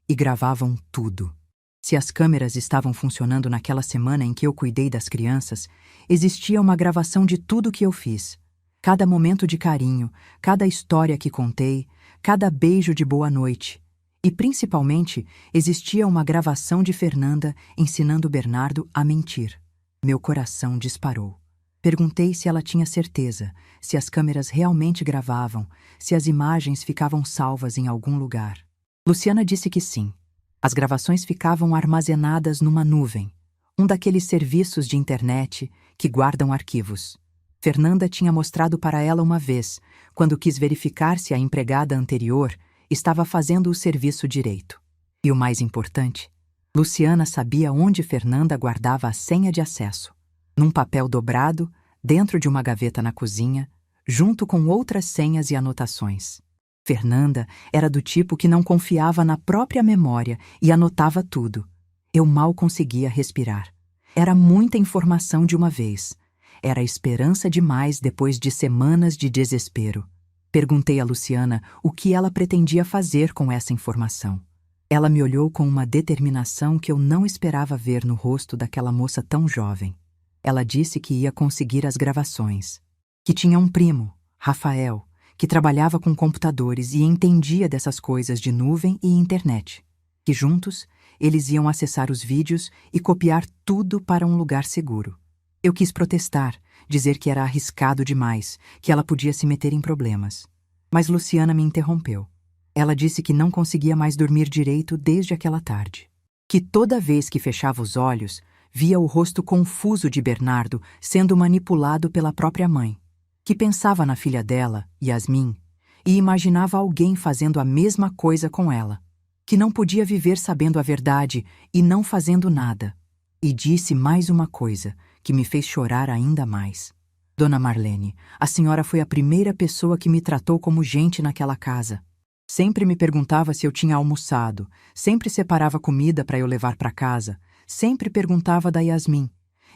e gravavam tudo. Se as câmeras estavam funcionando naquela semana em que eu cuidei das crianças, existia uma gravação de tudo que eu fiz. Cada momento de carinho, cada história que contei, cada beijo de boa noite. E, principalmente, existia uma gravação de Fernanda ensinando Bernardo a mentir. Meu coração disparou. Perguntei se ela tinha certeza, se as câmeras realmente gravavam, se as imagens ficavam salvas em algum lugar. Luciana disse que sim. As gravações ficavam armazenadas numa nuvem, um daqueles serviços de internet que guardam arquivos. Fernanda tinha mostrado para ela uma vez, quando quis verificar se a empregada anterior estava fazendo o serviço direito. E o mais importante, Luciana sabia onde Fernanda guardava a senha de acesso, num papel dobrado, dentro de uma gaveta na cozinha, junto com outras senhas e anotações. Fernanda era do tipo que não confiava na própria memória e anotava tudo. Eu mal conseguia respirar. Era muita informação de uma vez. Era esperança demais depois de semanas de desespero. Perguntei a Luciana o que ela pretendia fazer com essa informação. Ela me olhou com uma determinação que eu não esperava ver no rosto daquela moça tão jovem. Ela disse que ia conseguir as gravações, que tinha um primo, Rafael, que trabalhava com computadores e entendia dessas coisas de nuvem e internet, que juntos eles iam acessar os vídeos e copiar tudo para um lugar seguro. Eu quis protestar, dizer que era arriscado demais, que ela podia se meter em problemas. Mas Luciana me interrompeu. Ela disse que não conseguia mais dormir direito desde aquela tarde. Que toda vez que fechava os olhos, via o rosto confuso de Bernardo sendo manipulado pela própria mãe. Que pensava na filha dela, Yasmin, e imaginava alguém fazendo a mesma coisa com ela. Que não podia viver sabendo a verdade e não fazendo nada. E disse mais uma coisa, que me fez chorar ainda mais. Dona Marlene, a senhora foi a primeira pessoa que me tratou como gente naquela casa. Sempre me perguntava se eu tinha almoçado, sempre separava comida para eu levar para casa, sempre perguntava da Yasmin.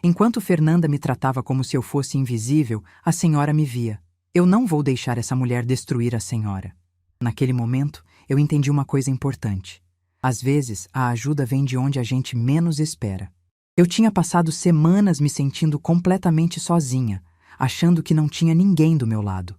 Enquanto Fernanda me tratava como se eu fosse invisível, a senhora me via. Eu não vou deixar essa mulher destruir a senhora. Naquele momento, eu entendi uma coisa importante. Às vezes, a ajuda vem de onde a gente menos espera. Eu tinha passado semanas me sentindo completamente sozinha, achando que não tinha ninguém do meu lado.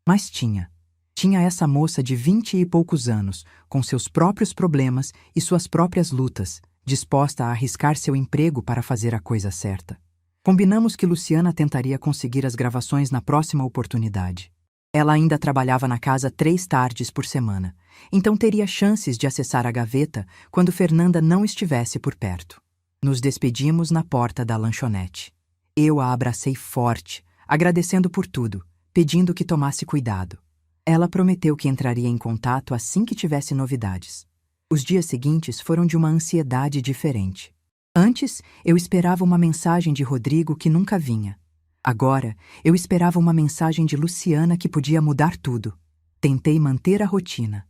Mas tinha. Tinha essa moça de 20 e poucos anos, com seus próprios problemas e suas próprias lutas, disposta a arriscar seu emprego para fazer a coisa certa. Combinamos que Luciana tentaria conseguir as gravações na próxima oportunidade. Ela ainda trabalhava na casa 3 tardes por semana, então teria chances de acessar a gaveta quando Fernanda não estivesse por perto. Nos despedimos na porta da lanchonete. Eu a abracei forte, agradecendo por tudo, pedindo que tomasse cuidado. Ela prometeu que entraria em contato assim que tivesse novidades. Os dias seguintes foram de uma ansiedade diferente. Antes, eu esperava uma mensagem de Rodrigo que nunca vinha. Agora, eu esperava uma mensagem de Luciana que podia mudar tudo. Tentei manter a rotina.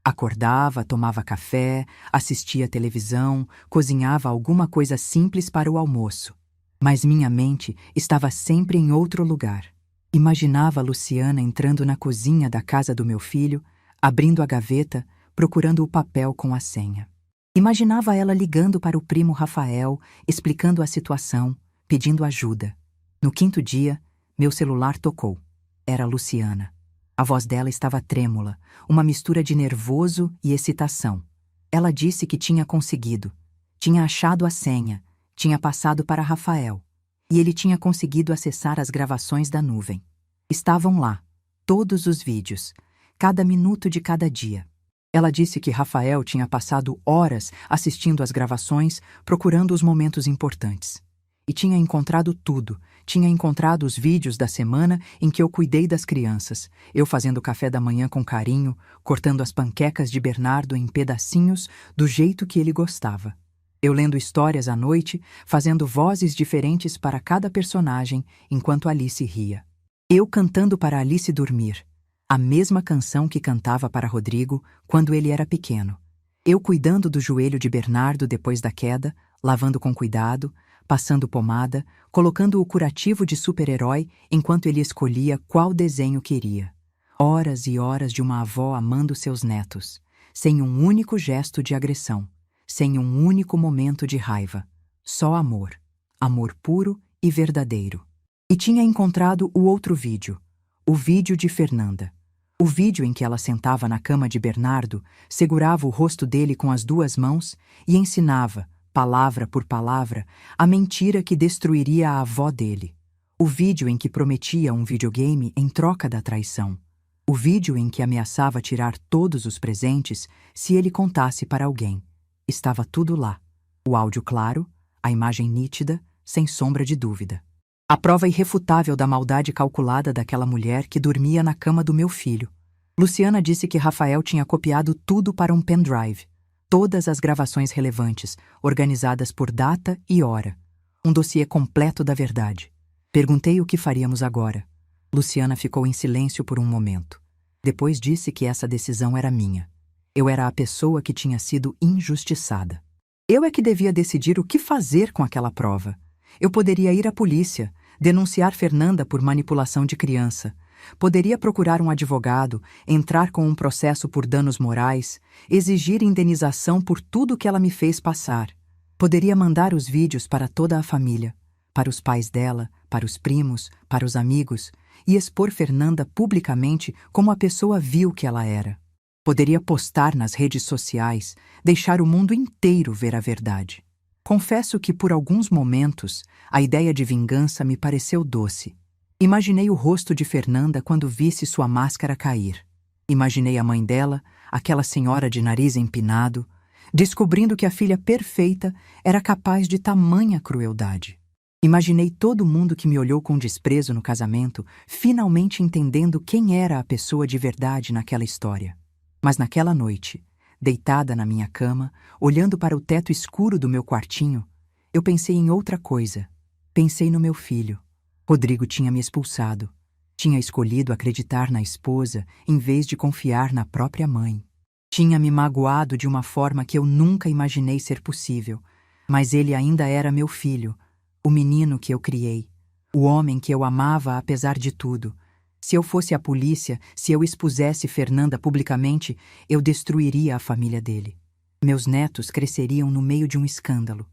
Acordava, tomava café, assistia televisão, cozinhava alguma coisa simples para o almoço. Mas minha mente estava sempre em outro lugar. Imaginava a Luciana entrando na cozinha da casa do meu filho, abrindo a gaveta, procurando o papel com a senha. Imaginava ela ligando para o primo Rafael, explicando a situação, pedindo ajuda. No quinto dia, meu celular tocou. Era a Luciana. A voz dela estava trêmula, uma mistura de nervoso e excitação. Ela disse que tinha conseguido. Tinha achado a senha, tinha passado para Rafael. E ele tinha conseguido acessar as gravações da nuvem. Estavam lá, todos os vídeos, cada minuto de cada dia. Ela disse que Rafael tinha passado horas assistindo às gravações, procurando os momentos importantes. E tinha encontrado tudo. Tinha encontrado os vídeos da semana em que eu cuidei das crianças, eu fazendo café da manhã com carinho, cortando as panquecas de Bernardo em pedacinhos do jeito que ele gostava. Eu lendo histórias à noite, fazendo vozes diferentes para cada personagem enquanto Alice ria. Eu cantando para Alice dormir, a mesma canção que cantava para Rodrigo quando ele era pequeno. Eu cuidando do joelho de Bernardo depois da queda, lavando com cuidado, passando pomada, colocando o curativo de super-herói enquanto ele escolhia qual desenho queria. Horas e horas de uma avó amando seus netos, sem um único gesto de agressão, sem um único momento de raiva. Só amor. Amor puro e verdadeiro. E tinha encontrado o outro vídeo, o vídeo de Fernanda. O vídeo em que ela sentava na cama de Bernardo, segurava o rosto dele com as duas mãos e ensinava, palavra por palavra, a mentira que destruiria a avó dele. O vídeo em que prometia um videogame em troca da traição. O vídeo em que ameaçava tirar todos os presentes se ele contasse para alguém. Estava tudo lá. O áudio claro, a imagem nítida, sem sombra de dúvida. A prova irrefutável da maldade calculada daquela mulher que dormia na cama do meu filho. Luciana disse que Rafael tinha copiado tudo para um pendrive. Todas as gravações relevantes, organizadas por data e hora. Um dossiê completo da verdade. Perguntei o que faríamos agora. Luciana ficou em silêncio por um momento. Depois disse que essa decisão era minha. Eu era a pessoa que tinha sido injustiçada. Eu é que devia decidir o que fazer com aquela prova. Eu poderia ir à polícia, denunciar Fernanda por manipulação de criança. Poderia procurar um advogado, entrar com um processo por danos morais, exigir indenização por tudo que ela me fez passar. Poderia mandar os vídeos para toda a família, para os pais dela, para os primos, para os amigos, e expor Fernanda publicamente como a pessoa vil que ela era. Poderia postar nas redes sociais, deixar o mundo inteiro ver a verdade. Confesso que, por alguns momentos, a ideia de vingança me pareceu doce. Imaginei o rosto de Fernanda quando visse sua máscara cair. Imaginei a mãe dela, aquela senhora de nariz empinado, descobrindo que a filha perfeita era capaz de tamanha crueldade. Imaginei todo mundo que me olhou com desprezo no casamento, finalmente entendendo quem era a pessoa de verdade naquela história. Mas naquela noite, deitada na minha cama, olhando para o teto escuro do meu quartinho, eu pensei em outra coisa. Pensei no meu filho. Rodrigo tinha me expulsado. Tinha escolhido acreditar na esposa em vez de confiar na própria mãe. Tinha me magoado de uma forma que eu nunca imaginei ser possível. Mas ele ainda era meu filho, o menino que eu criei, o homem que eu amava apesar de tudo. Se eu fosse à polícia, se eu expusesse Fernanda publicamente, eu destruiria a família dele. Meus netos cresceriam no meio de um escândalo.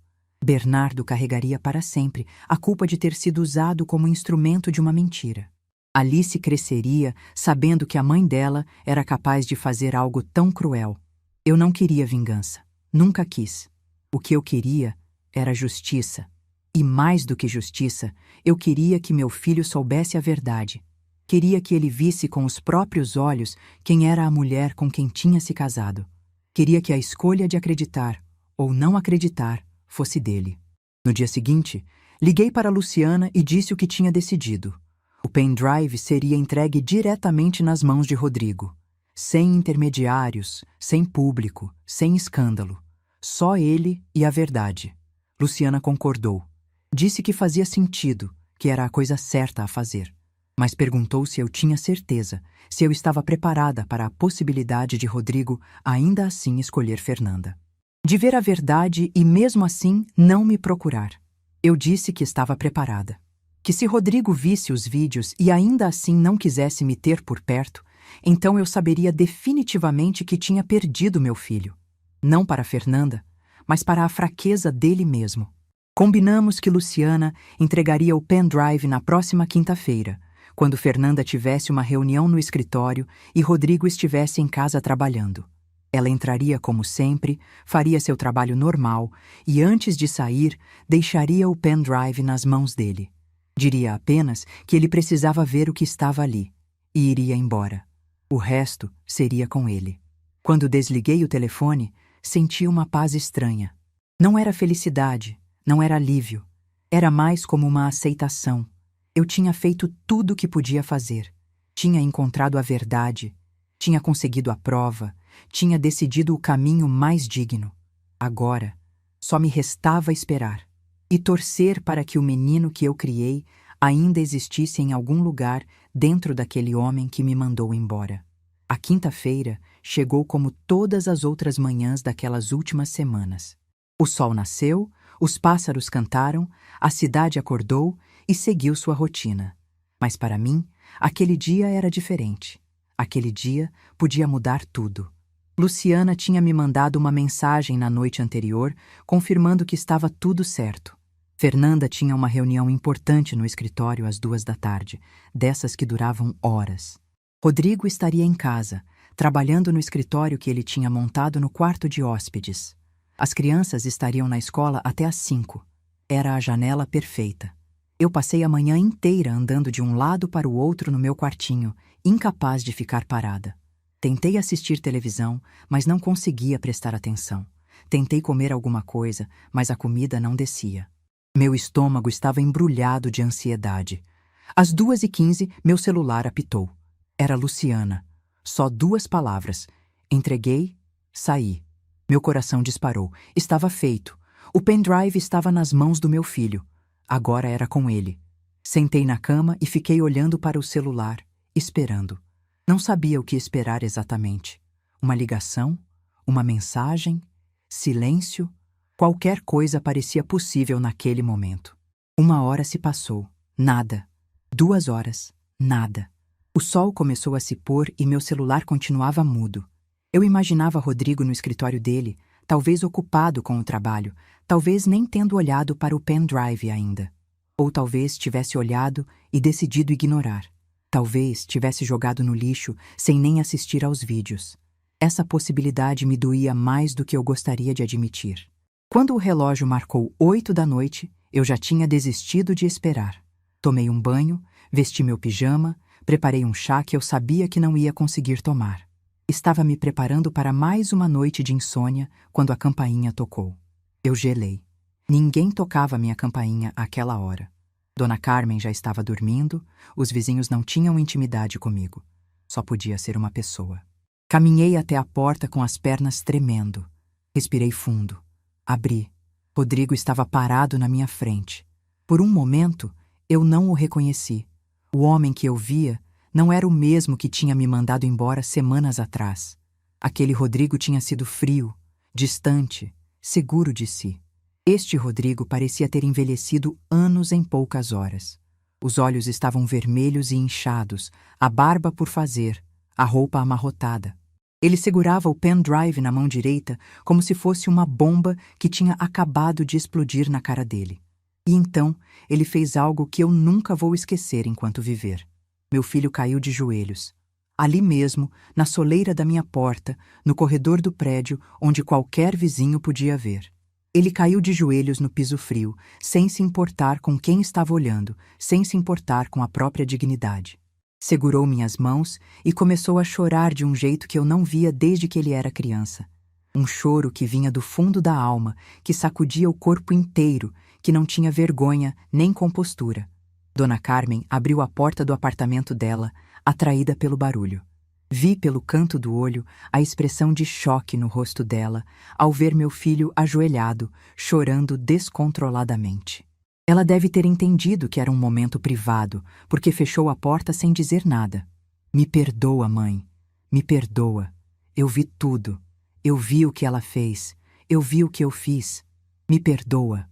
Bernardo carregaria para sempre a culpa de ter sido usado como instrumento de uma mentira. Alice cresceria sabendo que a mãe dela era capaz de fazer algo tão cruel. Eu não queria vingança. Nunca quis. O que eu queria era justiça. E mais do que justiça, eu queria que meu filho soubesse a verdade. Queria que ele visse com os próprios olhos quem era a mulher com quem tinha se casado. Queria que a escolha de acreditar ou não acreditar fosse dele. No dia seguinte, liguei para Luciana e disse o que tinha decidido. O pendrive seria entregue diretamente nas mãos de Rodrigo. Sem intermediários, sem público, sem escândalo. Só ele e a verdade. Luciana concordou. Disse que fazia sentido, que era a coisa certa a fazer. Mas perguntou se eu tinha certeza, se eu estava preparada para a possibilidade de Rodrigo ainda assim escolher Fernanda. De ver a verdade e mesmo assim não me procurar. Eu disse que estava preparada. Que se Rodrigo visse os vídeos e ainda assim não quisesse me ter por perto, então eu saberia definitivamente que tinha perdido meu filho. Não para Fernanda, mas para a fraqueza dele mesmo. Combinamos que Luciana entregaria o pendrive na próxima quinta-feira, quando Fernanda tivesse uma reunião no escritório e Rodrigo estivesse em casa trabalhando. Ela entraria como sempre, faria seu trabalho normal e, antes de sair, deixaria o pendrive nas mãos dele. Diria apenas que ele precisava ver o que estava ali e iria embora. O resto seria com ele. Quando desliguei o telefone, senti uma paz estranha. Não era felicidade, não era alívio. Era mais como uma aceitação. Eu tinha feito tudo o que podia fazer. Tinha encontrado a verdade. Tinha conseguido a prova. Tinha decidido o caminho mais digno. Agora, só me restava esperar. E torcer para que o menino que eu criei ainda existisse em algum lugar dentro daquele homem que me mandou embora. A quinta-feira chegou como todas as outras manhãs daquelas últimas semanas. O sol nasceu, os pássaros cantaram, a cidade acordou e seguiu sua rotina. Mas para mim, aquele dia era diferente. Aquele dia podia mudar tudo. Luciana tinha me mandado uma mensagem na noite anterior, confirmando que estava tudo certo. Fernanda tinha uma reunião importante no escritório às 14h, dessas que duravam horas. Rodrigo estaria em casa, trabalhando no escritório que ele tinha montado no quarto de hóspedes. As crianças estariam na escola até às 5. Era a janela perfeita. Eu passei a manhã inteira andando de um lado para o outro no meu quartinho, incapaz de ficar parada. Tentei assistir televisão, mas não conseguia prestar atenção. Tentei comer alguma coisa, mas a comida não descia. Meu estômago estava embrulhado de ansiedade. Às 2h15, meu celular apitou. Era Luciana. Só 2 palavras. Entreguei, saí. Meu coração disparou. Estava feito. O pendrive estava nas mãos do meu filho. Agora era com ele. Sentei na cama e fiquei olhando para o celular, esperando. Não sabia o que esperar exatamente. Uma ligação? Uma mensagem? Silêncio? Qualquer coisa parecia possível naquele momento. 1 hora se passou. Nada. 2 horas. Nada. O sol começou a se pôr e meu celular continuava mudo. Eu imaginava Rodrigo no escritório dele, talvez ocupado com o trabalho, talvez nem tendo olhado para o pendrive ainda. Ou talvez tivesse olhado e decidido ignorar. Talvez tivesse jogado no lixo sem nem assistir aos vídeos. Essa possibilidade me doía mais do que eu gostaria de admitir. Quando o relógio marcou 8 da noite, eu já tinha desistido de esperar. Tomei um banho, vesti meu pijama, preparei um chá que eu sabia que não ia conseguir tomar. Estava me preparando para mais uma noite de insônia quando a campainha tocou. Eu gelei. Ninguém tocava minha campainha àquela hora. Dona Carmen já estava dormindo, os vizinhos não tinham intimidade comigo. Só podia ser uma pessoa. Caminhei até a porta com as pernas tremendo. Respirei fundo. Abri. Rodrigo estava parado na minha frente. Por um momento, eu não o reconheci. O homem que eu via não era o mesmo que tinha me mandado embora semanas atrás. Aquele Rodrigo tinha sido frio, distante, seguro de si. Este Rodrigo parecia ter envelhecido anos em poucas horas. Os olhos estavam vermelhos e inchados, a barba por fazer, a roupa amarrotada. Ele segurava o pendrive na mão direita como se fosse uma bomba que tinha acabado de explodir na cara dele. E então ele fez algo que eu nunca vou esquecer enquanto viver. Meu filho caiu de joelhos. Ali mesmo, na soleira da minha porta, no corredor do prédio, onde qualquer vizinho podia ver. Ele caiu de joelhos no piso frio, sem se importar com quem estava olhando, sem se importar com a própria dignidade. Segurou minhas mãos e começou a chorar de um jeito que eu não via desde que ele era criança. Um choro que vinha do fundo da alma, que sacudia o corpo inteiro, que não tinha vergonha nem compostura. Dona Carmen abriu a porta do apartamento dela, atraída pelo barulho. Vi pelo canto do olho a expressão de choque no rosto dela ao ver meu filho ajoelhado, chorando descontroladamente. Ela deve ter entendido que era um momento privado, porque fechou a porta sem dizer nada. Me perdoa, mãe. Me perdoa. Eu vi tudo. Eu vi o que ela fez. Eu vi o que eu fiz. Me perdoa.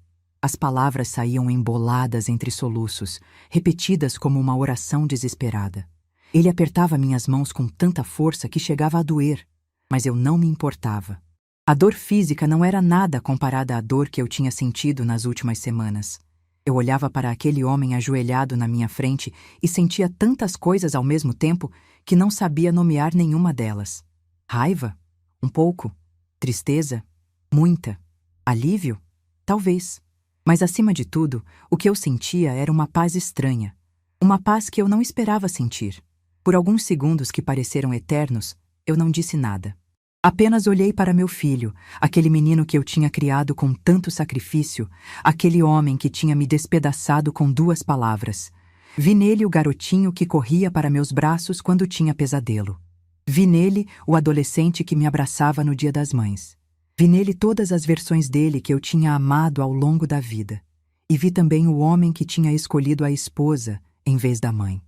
As palavras saíam emboladas entre soluços, repetidas como uma oração desesperada. Ele apertava minhas mãos com tanta força que chegava a doer, mas eu não me importava. A dor física não era nada comparada à dor que eu tinha sentido nas últimas semanas. Eu olhava para aquele homem ajoelhado na minha frente e sentia tantas coisas ao mesmo tempo que não sabia nomear nenhuma delas. Raiva? Um pouco. Tristeza? Muita. Alívio? Talvez. Mas acima de tudo, o que eu sentia era uma paz estranha. Uma paz que eu não esperava sentir. Por alguns segundos que pareceram eternos, eu não disse nada. Apenas olhei para meu filho, aquele menino que eu tinha criado com tanto sacrifício, aquele homem que tinha me despedaçado com 2 palavras. Vi nele o garotinho que corria para meus braços quando tinha pesadelo. Vi nele o adolescente que me abraçava no Dia das Mães. Vi nele todas as versões dele que eu tinha amado ao longo da vida. E vi também o homem que tinha escolhido a esposa em vez da mãe.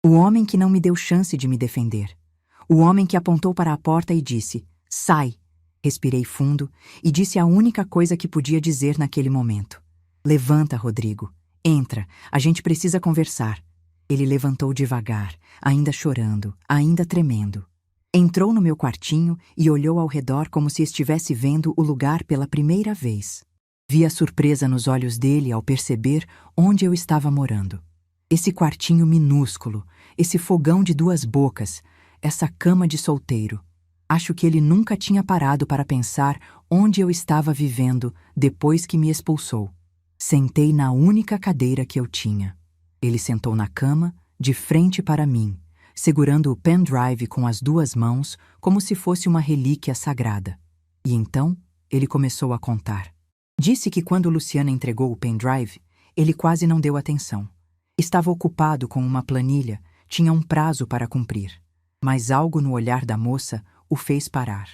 O homem que não me deu chance de me defender. O homem que apontou para a porta e disse: "Sai!" Respirei fundo e disse a única coisa que podia dizer naquele momento: "Levanta, Rodrigo. Entra, a gente precisa conversar." Ele levantou devagar, ainda chorando, ainda tremendo. Entrou no meu quartinho e olhou ao redor como se estivesse vendo o lugar pela primeira vez. Vi a surpresa nos olhos dele ao perceber onde eu estava morando. Esse quartinho minúsculo, esse fogão de 2 bocas, essa cama de solteiro. Acho que ele nunca tinha parado para pensar onde eu estava vivendo depois que me expulsou. Sentei na única cadeira que eu tinha. Ele sentou na cama, de frente para mim, segurando o pendrive com as 2 mãos como se fosse uma relíquia sagrada. E então, ele começou a contar. Disse que quando Luciana entregou o pendrive, ele quase não deu atenção. Estava ocupado com uma planilha, tinha um prazo para cumprir. Mas algo no olhar da moça o fez parar.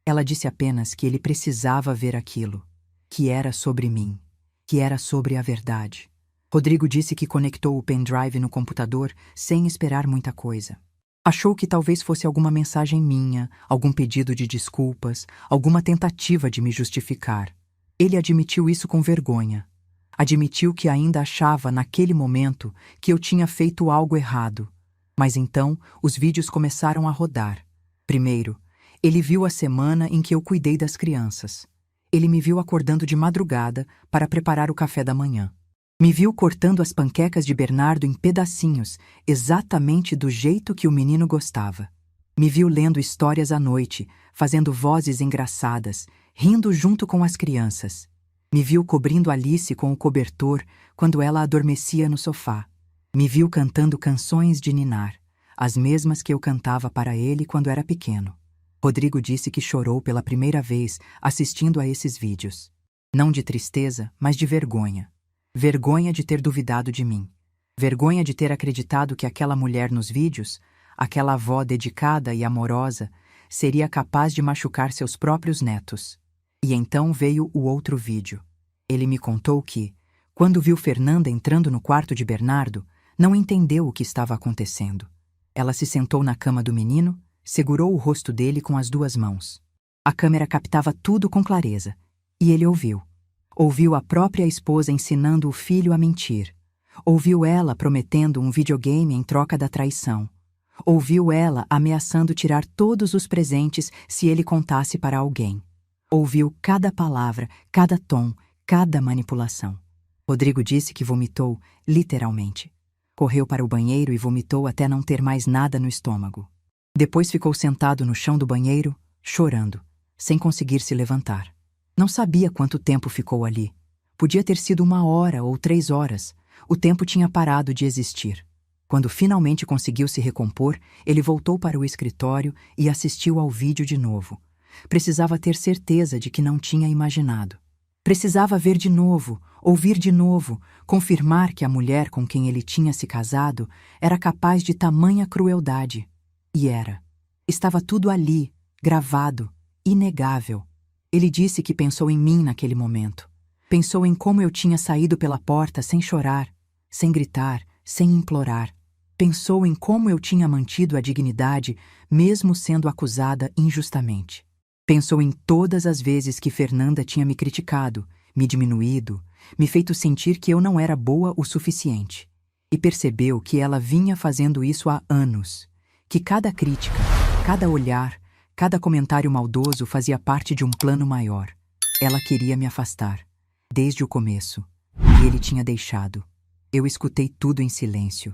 Ela disse apenas que ele precisava ver aquilo, que era sobre mim, que era sobre a verdade. Rodrigo disse que conectou o pendrive no computador sem esperar muita coisa. Achou que talvez fosse alguma mensagem minha, algum pedido de desculpas, alguma tentativa de me justificar. Ele admitiu isso com vergonha. Admitiu que ainda achava naquele momento que eu tinha feito algo errado. Mas então os vídeos começaram a rodar. Primeiro, ele viu a semana em que eu cuidei das crianças. Ele me viu acordando de madrugada para preparar o café da manhã. Me viu cortando as panquecas de Bernardo em pedacinhos, exatamente do jeito que o menino gostava. Me viu lendo histórias à noite, fazendo vozes engraçadas, rindo junto com as crianças. Me viu cobrindo Alice com o cobertor quando ela adormecia no sofá. Me viu cantando canções de ninar, as mesmas que eu cantava para ele quando era pequeno. Rodrigo disse que chorou pela primeira vez assistindo a esses vídeos. Não de tristeza, mas de vergonha. Vergonha de ter duvidado de mim. Vergonha de ter acreditado que aquela mulher nos vídeos, aquela avó dedicada e amorosa, seria capaz de machucar seus próprios netos. E então veio o outro vídeo. Ele me contou que, quando viu Fernanda entrando no quarto de Bernardo, não entendeu o que estava acontecendo. Ela se sentou na cama do menino, segurou o rosto dele com as 2 mãos. A câmera captava tudo com clareza, e ele ouviu. Ouviu a própria esposa ensinando o filho a mentir. Ouviu ela prometendo um videogame em troca da traição. Ouviu ela ameaçando tirar todos os presentes se ele contasse para alguém. Ouviu cada palavra, cada tom, cada manipulação. Rodrigo disse que vomitou, literalmente. Correu para o banheiro e vomitou até não ter mais nada no estômago. Depois ficou sentado no chão do banheiro, chorando, sem conseguir se levantar. Não sabia quanto tempo ficou ali. Podia ter sido 1 hora ou 3 horas. O tempo tinha parado de existir. Quando finalmente conseguiu se recompor, ele voltou para o escritório e assistiu ao vídeo de novo. Precisava ter certeza de que não tinha imaginado. Precisava ver de novo, ouvir de novo, confirmar que a mulher com quem ele tinha se casado era capaz de tamanha crueldade. E era. Estava tudo ali, gravado, inegável. Ele disse que pensou em mim naquele momento. Pensou em como eu tinha saído pela porta sem chorar, sem gritar, sem implorar. Pensou em como eu tinha mantido a dignidade, mesmo sendo acusada injustamente. Pensou em todas as vezes que Fernanda tinha me criticado, me diminuído, me feito sentir que eu não era boa o suficiente. E percebeu que ela vinha fazendo isso há anos, que cada crítica, cada olhar, cada comentário maldoso fazia parte de um plano maior. Ela queria me afastar, desde o começo, e ele tinha deixado. Eu escutei tudo em silêncio.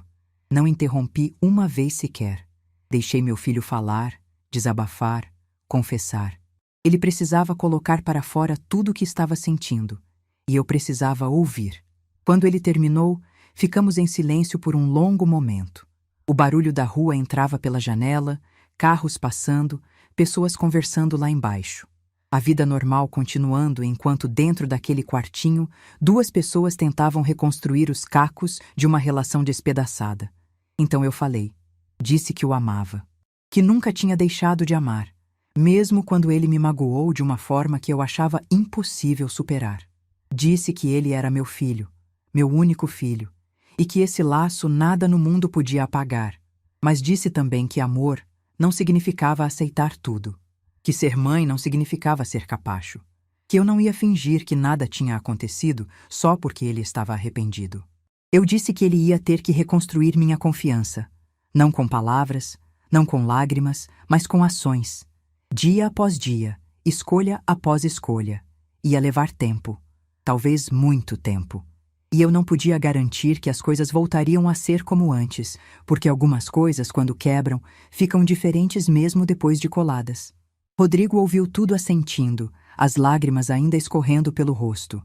Não interrompi uma vez sequer. Deixei meu filho falar, desabafar, confessar. Ele precisava colocar para fora tudo o que estava sentindo, e eu precisava ouvir. Quando ele terminou, ficamos em silêncio por um longo momento. O barulho da rua entrava pela janela, carros passando, pessoas conversando lá embaixo. A vida normal continuando enquanto dentro daquele quartinho, duas pessoas tentavam reconstruir os cacos de uma relação despedaçada. Então eu falei. Disse que o amava. Que nunca tinha deixado de amar, mesmo quando ele me magoou de uma forma que eu achava impossível superar. Disse que ele era meu filho, meu único filho, e que esse laço nada no mundo podia apagar. Mas disse também que amor não significava aceitar tudo, que ser mãe não significava ser capacho, que eu não ia fingir que nada tinha acontecido só porque ele estava arrependido. Eu disse que ele ia ter que reconstruir minha confiança, não com palavras, não com lágrimas, mas com ações. Dia após dia, escolha após escolha. Ia levar tempo, talvez muito tempo. E eu não podia garantir que as coisas voltariam a ser como antes, porque algumas coisas, quando quebram, ficam diferentes mesmo depois de coladas. Rodrigo ouviu tudo assentindo, as lágrimas ainda escorrendo pelo rosto.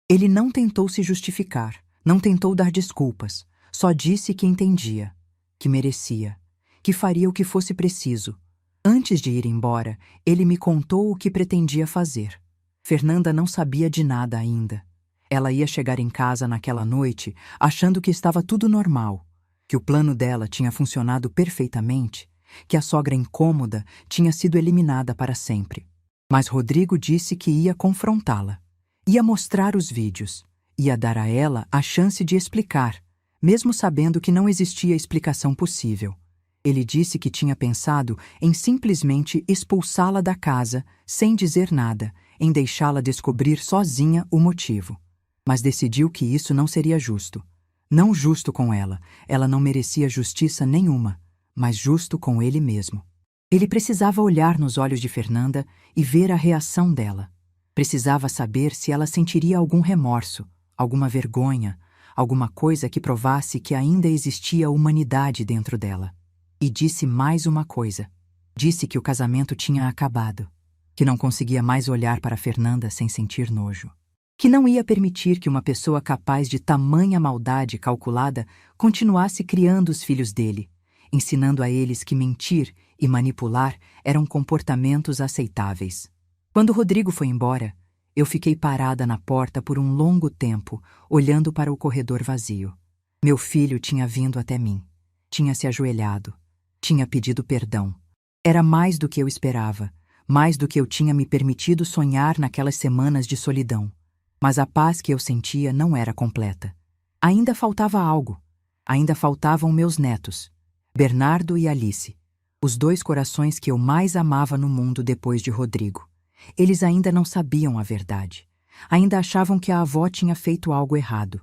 Ele não tentou se justificar, não tentou dar desculpas, só disse que entendia, que merecia, que faria o que fosse preciso. Antes de ir embora, ele me contou o que pretendia fazer. Fernanda não sabia de nada ainda. Ela ia chegar em casa naquela noite achando que estava tudo normal, que o plano dela tinha funcionado perfeitamente, que a sogra incômoda tinha sido eliminada para sempre. Mas Rodrigo disse que ia confrontá-la, ia mostrar os vídeos, ia dar a ela a chance de explicar, mesmo sabendo que não existia explicação possível. Ele disse que tinha pensado em simplesmente expulsá-la da casa, sem dizer nada, em deixá-la descobrir sozinha o motivo. Mas decidiu que isso não seria justo. Não justo com ela, ela não merecia justiça nenhuma, mas justo com ele mesmo. Ele precisava olhar nos olhos de Fernanda e ver a reação dela. Precisava saber se ela sentiria algum remorso, alguma vergonha, alguma coisa que provasse que ainda existia humanidade dentro dela. E disse mais uma coisa. Disse que o casamento tinha acabado, que não conseguia mais olhar para Fernanda sem sentir nojo, que não ia permitir que uma pessoa capaz de tamanha maldade calculada continuasse criando os filhos dele, ensinando a eles que mentir e manipular eram comportamentos aceitáveis. Quando Rodrigo foi embora, eu fiquei parada na porta por um longo tempo, olhando para o corredor vazio. Meu filho tinha vindo até mim, tinha se ajoelhado, tinha pedido perdão. Era mais do que eu esperava, mais do que eu tinha me permitido sonhar naquelas semanas de solidão. Mas a paz que eu sentia não era completa. Ainda faltava algo. Ainda faltavam meus netos, Bernardo e Alice, os dois corações que eu mais amava no mundo depois de Rodrigo. Eles ainda não sabiam a verdade. Ainda achavam que a avó tinha feito algo errado.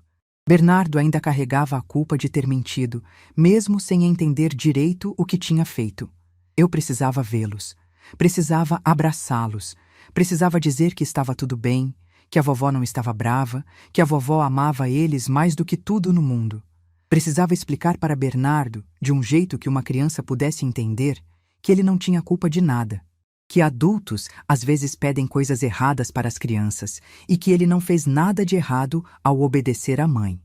Bernardo ainda carregava a culpa de ter mentido, mesmo sem entender direito o que tinha feito. Eu precisava vê-los, precisava abraçá-los, precisava dizer que estava tudo bem, que a vovó não estava brava, que a vovó amava eles mais do que tudo no mundo. Precisava explicar para Bernardo, de um jeito que uma criança pudesse entender, que ele não tinha culpa de nada, que adultos às vezes pedem coisas erradas para as crianças e que ele não fez nada de errado ao obedecer à mãe.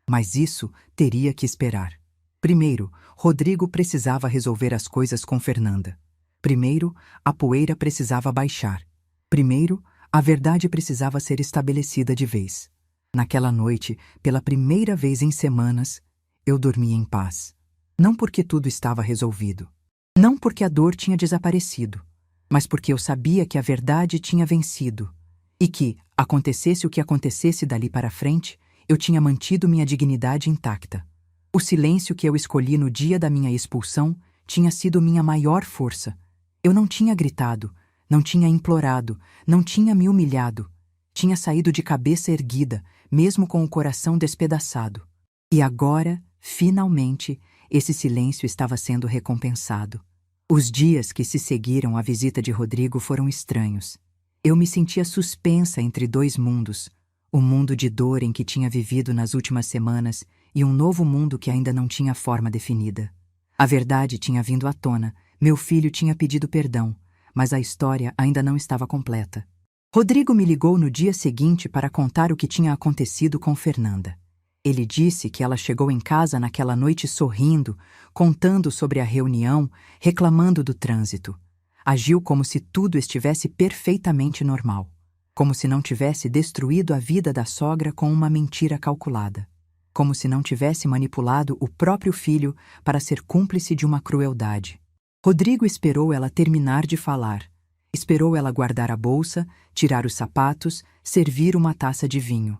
Mas isso teria que esperar. Primeiro, Rodrigo precisava resolver as coisas com Fernanda. Primeiro, a poeira precisava baixar. Primeiro, A verdade precisava ser estabelecida de vez. Naquela noite, pela primeira vez em semanas, eu dormi em paz. Não porque tudo estava resolvido. Não porque a dor tinha desaparecido, mas porque eu sabia que a verdade tinha vencido e que, acontecesse o que acontecesse dali para frente, eu tinha mantido minha dignidade intacta. O silêncio que eu escolhi no dia da minha expulsão tinha sido minha maior força. Eu não tinha gritado, não tinha implorado, não tinha me humilhado. Tinha saído de cabeça erguida, mesmo com o coração despedaçado. E agora, finalmente, esse silêncio estava sendo recompensado. Os dias que se seguiram à visita de Rodrigo foram estranhos. Eu me sentia suspensa entre dois mundos, o mundo de dor em que tinha vivido nas últimas semanas e um novo mundo que ainda não tinha forma definida. A verdade tinha vindo à tona, meu filho tinha pedido perdão, mas a história ainda não estava completa. Rodrigo me ligou no dia seguinte para contar o que tinha acontecido com Fernanda. Ele disse que ela chegou em casa naquela noite sorrindo, contando sobre a reunião, reclamando do trânsito. Agiu como se tudo estivesse perfeitamente normal, como se não tivesse destruído a vida da sogra com uma mentira calculada, como se não tivesse manipulado o próprio filho para ser cúmplice de uma crueldade. Rodrigo esperou ela terminar de falar. Esperou ela guardar a bolsa, tirar os sapatos, servir uma taça de vinho.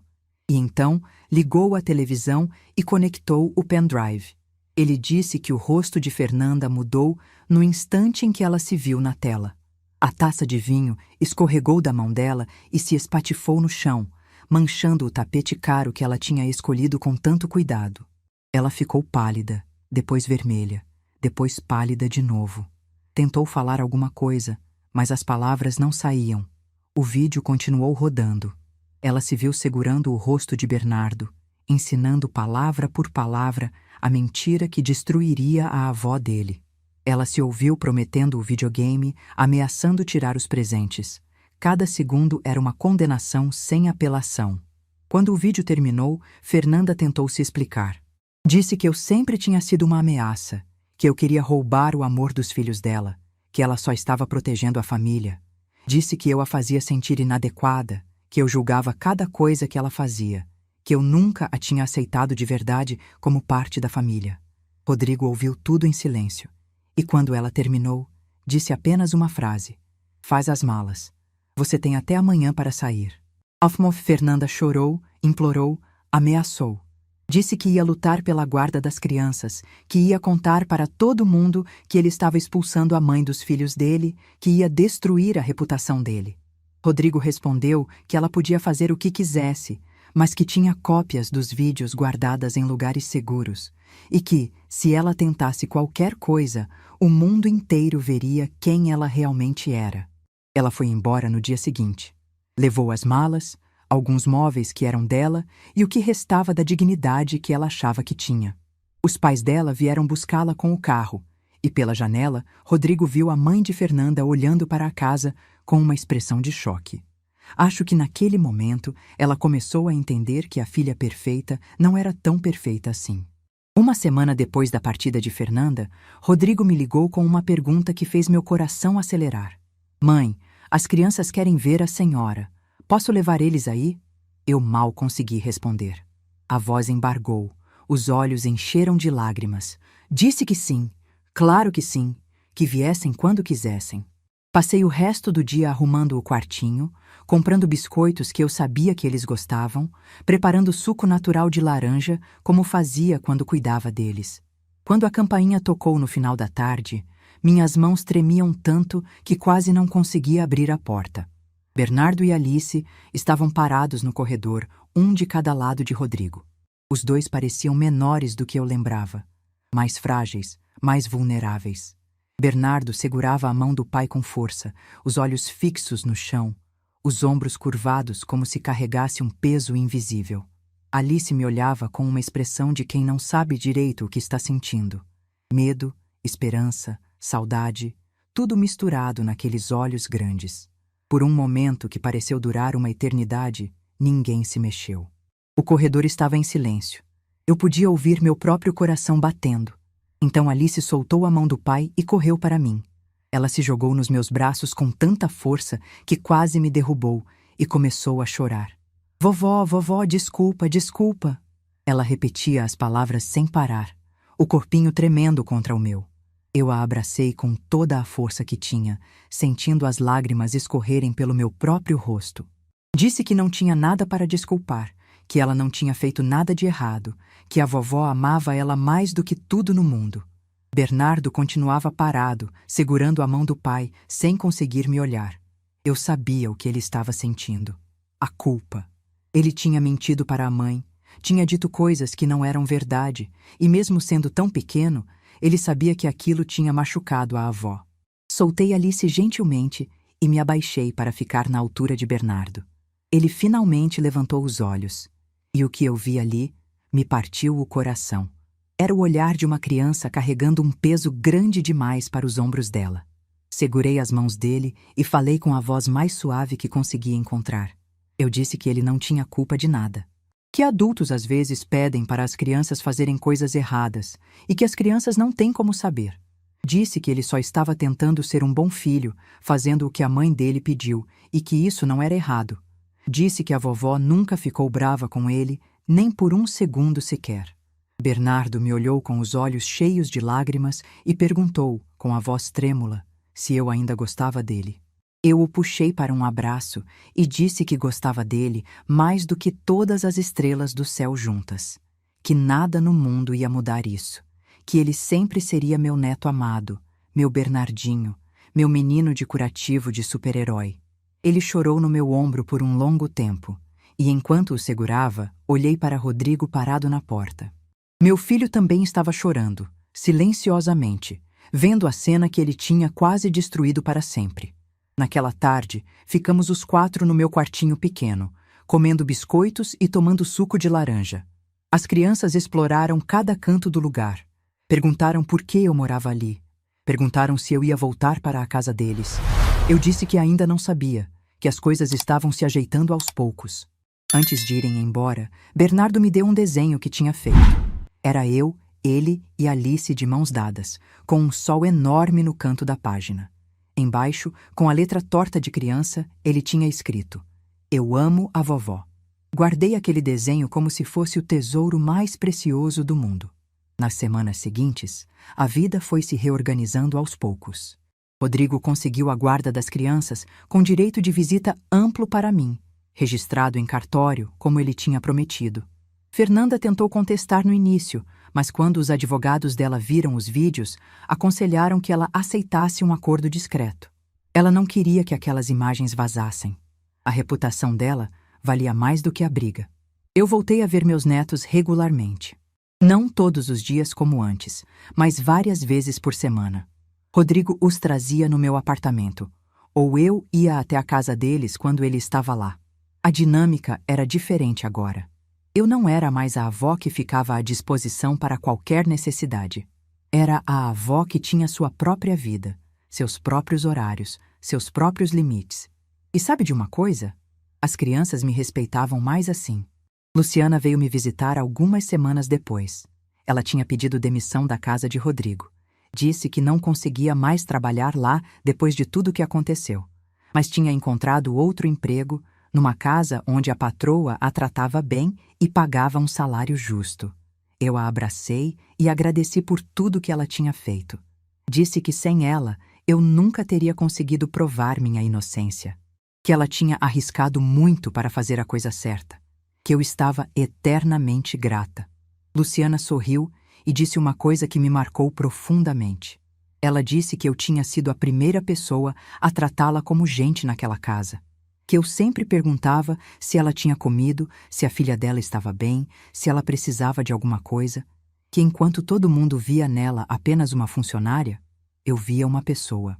E então ligou a televisão e conectou o pendrive. Ele disse que o rosto de Fernanda mudou no instante em que ela se viu na tela. A taça de vinho escorregou da mão dela e se espatifou no chão, manchando o tapete caro que ela tinha escolhido com tanto cuidado. Ela ficou pálida, depois vermelha, depois pálida de novo. Tentou falar alguma coisa, mas as palavras não saíam. O vídeo continuou rodando. Ela se viu segurando o rosto de Bernardo, ensinando palavra por palavra a mentira que destruiria a avó dele. Ela se ouviu prometendo o videogame, ameaçando tirar os presentes. Cada segundo era uma condenação sem apelação. Quando o vídeo terminou, Fernanda tentou se explicar. Disse que eu sempre tinha sido uma ameaça, que eu queria roubar o amor dos filhos dela, que ela só estava protegendo a família. Disse que eu a fazia sentir inadequada, que eu julgava cada coisa que ela fazia, que eu nunca a tinha aceitado de verdade como parte da família. Rodrigo ouviu tudo em silêncio, e quando ela terminou, disse apenas uma frase: "Faz as malas. Você tem até amanhã para sair." Fernanda chorou, implorou, ameaçou. Disse que ia lutar pela guarda das crianças, que ia contar para todo mundo que ele estava expulsando a mãe dos filhos dele, que ia destruir a reputação dele. Rodrigo respondeu que ela podia fazer o que quisesse, mas que tinha cópias dos vídeos guardadas em lugares seguros, e que, se ela tentasse qualquer coisa, o mundo inteiro veria quem ela realmente era. Ela foi embora no dia seguinte. Levou as malas, alguns móveis que eram dela e o que restava da dignidade que ela achava que tinha. Os pais dela vieram buscá-la com o carro, e pela janela, Rodrigo viu a mãe de Fernanda olhando para a casa com uma expressão de choque. Acho que naquele momento ela começou a entender que a filha perfeita não era tão perfeita assim. Uma semana depois da partida de Fernanda, Rodrigo me ligou com uma pergunta que fez meu coração acelerar. "Mãe, as crianças querem ver a senhora. Posso levar eles aí?" Eu mal consegui responder. A voz embargou, os olhos encheram de lágrimas. Disse que sim, claro que sim, que viessem quando quisessem. Passei o resto do dia arrumando o quartinho, comprando biscoitos que eu sabia que eles gostavam, preparando suco natural de laranja, como fazia quando cuidava deles. Quando a campainha tocou no final da tarde, minhas mãos tremiam tanto que quase não conseguia abrir a porta. Bernardo e Alice estavam parados no corredor, um de cada lado de Rodrigo. Os dois pareciam menores do que eu lembrava, mais frágeis, mais vulneráveis. Bernardo segurava a mão do pai com força, os olhos fixos no chão, os ombros curvados como se carregasse um peso invisível. Alice me olhava com uma expressão de quem não sabe direito o que está sentindo. Medo, esperança, saudade, tudo misturado naqueles olhos grandes. Por um momento que pareceu durar uma eternidade, ninguém se mexeu. O corredor estava em silêncio. Eu podia ouvir meu próprio coração batendo. Então Alice soltou a mão do pai e correu para mim. Ela se jogou nos meus braços com tanta força que quase me derrubou, e começou a chorar. Vovó, vovó, desculpa, desculpa. Ela repetia as palavras sem parar, o corpinho tremendo contra o meu. Eu a abracei com toda a força que tinha, sentindo as lágrimas escorrerem pelo meu próprio rosto. Disse que não tinha nada para desculpar, que ela não tinha feito nada de errado, que a vovó amava ela mais do que tudo no mundo. Bernardo continuava parado, segurando a mão do pai, sem conseguir me olhar. Eu sabia o que ele estava sentindo. A culpa. Ele tinha mentido para a mãe, tinha dito coisas que não eram verdade, e mesmo sendo tão pequeno, ele sabia que aquilo tinha machucado a avó. Soltei Alice gentilmente e me abaixei para ficar na altura de Bernardo. Ele finalmente levantou os olhos, e o que eu vi ali me partiu o coração. Era o olhar de uma criança carregando um peso grande demais para os ombros dela. Segurei as mãos dele e falei com a voz mais suave que consegui encontrar. Eu disse que ele não tinha culpa de nada. Que adultos às vezes pedem para as crianças fazerem coisas erradas e que as crianças não têm como saber. Disse que ele só estava tentando ser um bom filho, fazendo o que a mãe dele pediu e que isso não era errado. Disse que a vovó nunca ficou brava com ele, nem por um segundo sequer. Bernardo me olhou com os olhos cheios de lágrimas e perguntou, com a voz trêmula, se eu ainda gostava dele. Eu o puxei para um abraço e disse que gostava dele mais do que todas as estrelas do céu juntas. Que nada no mundo ia mudar isso. Que ele sempre seria meu neto amado, meu Bernardinho, meu menino de curativo de super-herói. Ele chorou no meu ombro por um longo tempo, e enquanto o segurava, olhei para Rodrigo parado na porta. Meu filho também estava chorando, silenciosamente, vendo a cena que ele tinha quase destruído para sempre. Naquela tarde, ficamos os 4 no meu quartinho pequeno, comendo biscoitos e tomando suco de laranja. As crianças exploraram cada canto do lugar. Perguntaram por que eu morava ali. Perguntaram se eu ia voltar para a casa deles. Eu disse que ainda não sabia, que as coisas estavam se ajeitando aos poucos. Antes de irem embora, Bernardo me deu um desenho que tinha feito. Era eu, ele e Alice de mãos dadas, com um sol enorme no canto da página. Embaixo, com a letra torta de criança, ele tinha escrito: Eu amo a vovó. Guardei aquele desenho como se fosse o tesouro mais precioso do mundo. Nas semanas seguintes, a vida foi se reorganizando aos poucos. Rodrigo conseguiu a guarda das crianças com direito de visita amplo para mim, registrado em cartório, como ele tinha prometido. Fernanda tentou contestar no início, mas quando os advogados dela viram os vídeos, aconselharam que ela aceitasse um acordo discreto. Ela não queria que aquelas imagens vazassem. A reputação dela valia mais do que a briga. Eu voltei a ver meus netos regularmente. Não todos os dias como antes, mas várias vezes por semana. Rodrigo os trazia no meu apartamento, ou eu ia até a casa deles quando ele estava lá. A dinâmica era diferente agora. Eu não era mais a avó que ficava à disposição para qualquer necessidade. Era a avó que tinha sua própria vida, seus próprios horários, seus próprios limites. E sabe de uma coisa? As crianças me respeitavam mais assim. Luciana veio me visitar algumas semanas depois. Ela tinha pedido demissão da casa de Rodrigo. Disse que não conseguia mais trabalhar lá depois de tudo o que aconteceu, mas tinha encontrado outro emprego numa casa onde a patroa a tratava bem e pagava um salário justo. Eu a abracei e agradeci por tudo que ela tinha feito. Disse que sem ela eu nunca teria conseguido provar minha inocência, que ela tinha arriscado muito para fazer a coisa certa, que eu estava eternamente grata. Luciana sorriu e disse uma coisa que me marcou profundamente. Ela disse que eu tinha sido a primeira pessoa a tratá-la como gente naquela casa. Que eu sempre perguntava se ela tinha comido, se a filha dela estava bem, se ela precisava de alguma coisa, que enquanto todo mundo via nela apenas uma funcionária, eu via uma pessoa.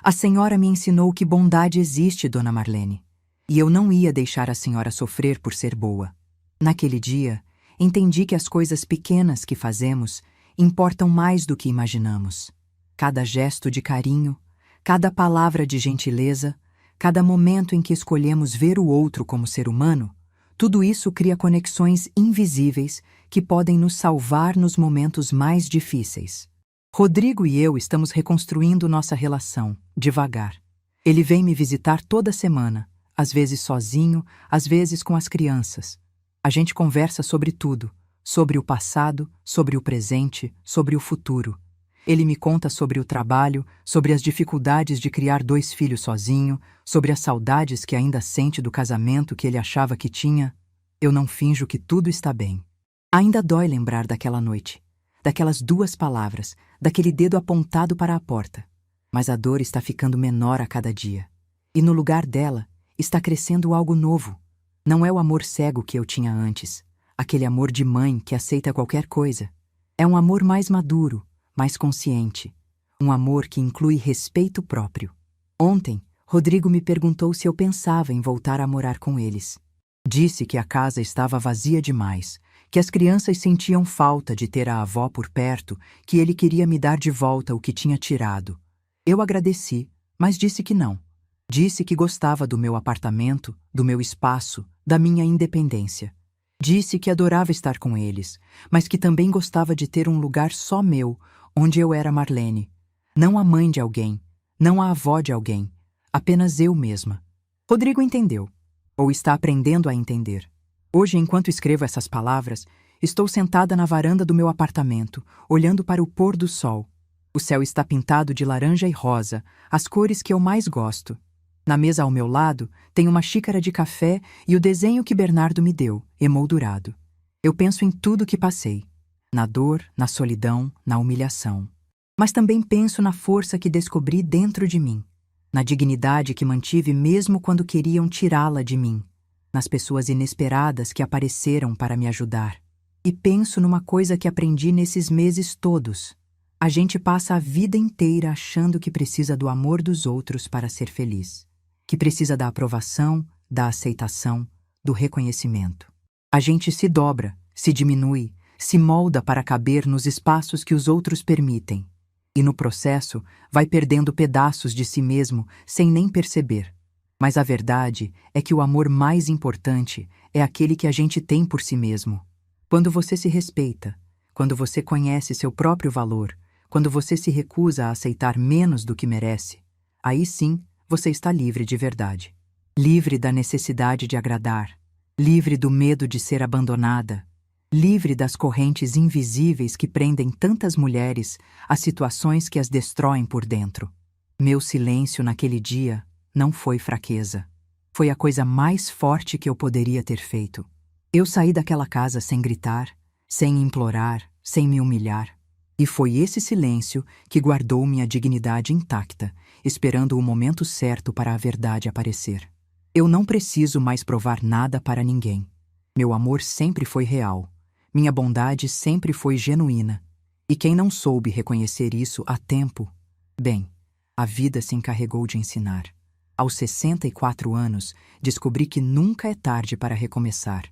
A senhora me ensinou que bondade existe, Dona Marlene, e eu não ia deixar a senhora sofrer por ser boa. Naquele dia, entendi que as coisas pequenas que fazemos importam mais do que imaginamos. Cada gesto de carinho, cada palavra de gentileza, cada momento em que escolhemos ver o outro como ser humano, tudo isso cria conexões invisíveis que podem nos salvar nos momentos mais difíceis. Rodrigo e eu estamos reconstruindo nossa relação, devagar. Ele vem me visitar toda semana, às vezes sozinho, às vezes com as crianças. A gente conversa sobre tudo, sobre o passado, sobre o presente, sobre o futuro. Ele me conta sobre o trabalho, sobre as dificuldades de criar 2 filhos sozinho, sobre as saudades que ainda sente do casamento que ele achava que tinha. Eu não finjo que tudo está bem. Ainda dói lembrar daquela noite, daquelas 2 palavras, daquele dedo apontado para a porta. Mas a dor está ficando menor a cada dia. E no lugar dela, está crescendo algo novo. Não é o amor cego que eu tinha antes, aquele amor de mãe que aceita qualquer coisa. É um amor mais maduro, mais consciente. Um amor que inclui respeito próprio. Ontem, Rodrigo me perguntou se eu pensava em voltar a morar com eles. Disse que a casa estava vazia demais, que as crianças sentiam falta de ter a avó por perto, que ele queria me dar de volta o que tinha tirado. Eu agradeci, mas disse que não. Disse que gostava do meu apartamento, do meu espaço, da minha independência. Disse que adorava estar com eles, mas que também gostava de ter um lugar só meu, onde eu era Marlene. Não a mãe de alguém, não a avó de alguém, apenas eu mesma. Rodrigo entendeu, ou está aprendendo a entender. Hoje, enquanto escrevo essas palavras, estou sentada na varanda do meu apartamento, olhando para o pôr do sol. O céu está pintado de laranja e rosa, as cores que eu mais gosto. Na mesa ao meu lado, tem uma xícara de café e o desenho que Bernardo me deu, emoldurado. Eu penso em tudo que passei. Na dor, na solidão, na humilhação. Mas também penso na força que descobri dentro de mim. Na dignidade que mantive mesmo quando queriam tirá-la de mim. Nas pessoas inesperadas que apareceram para me ajudar. E penso numa coisa que aprendi nesses meses todos. A gente passa a vida inteira achando que precisa do amor dos outros para ser feliz. Que precisa da aprovação, da aceitação, do reconhecimento. A gente se dobra, se diminui, se molda para caber nos espaços que os outros permitem. E no processo, vai perdendo pedaços de si mesmo sem nem perceber. Mas a verdade é que o amor mais importante é aquele que a gente tem por si mesmo. Quando você se respeita, quando você conhece seu próprio valor, quando você se recusa a aceitar menos do que merece, aí sim você está livre de verdade. Livre da necessidade de agradar, livre do medo de ser abandonada, livre das correntes invisíveis que prendem tantas mulheres a situações que as destroem por dentro. Meu silêncio naquele dia não foi fraqueza. Foi a coisa mais forte que eu poderia ter feito. Eu saí daquela casa sem gritar, sem implorar, sem me humilhar. E foi esse silêncio que guardou minha dignidade intacta, esperando o momento certo para a verdade aparecer. Eu não preciso mais provar nada para ninguém. Meu amor sempre foi real. Minha bondade sempre foi genuína. E quem não soube reconhecer isso a tempo, bem, a vida se encarregou de ensinar. Aos 64 anos, descobri que nunca é tarde para recomeçar.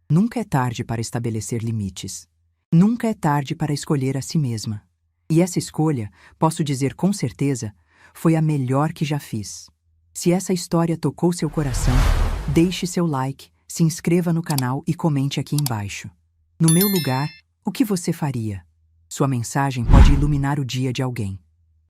Nunca é tarde para estabelecer limites. Nunca é tarde para escolher a si mesma. E essa escolha, posso dizer com certeza, foi a melhor que já fiz. Se essa história tocou seu coração, deixe seu like, se inscreva no canal e comente aqui embaixo. No meu lugar, o que você faria? Sua mensagem pode iluminar o dia de alguém.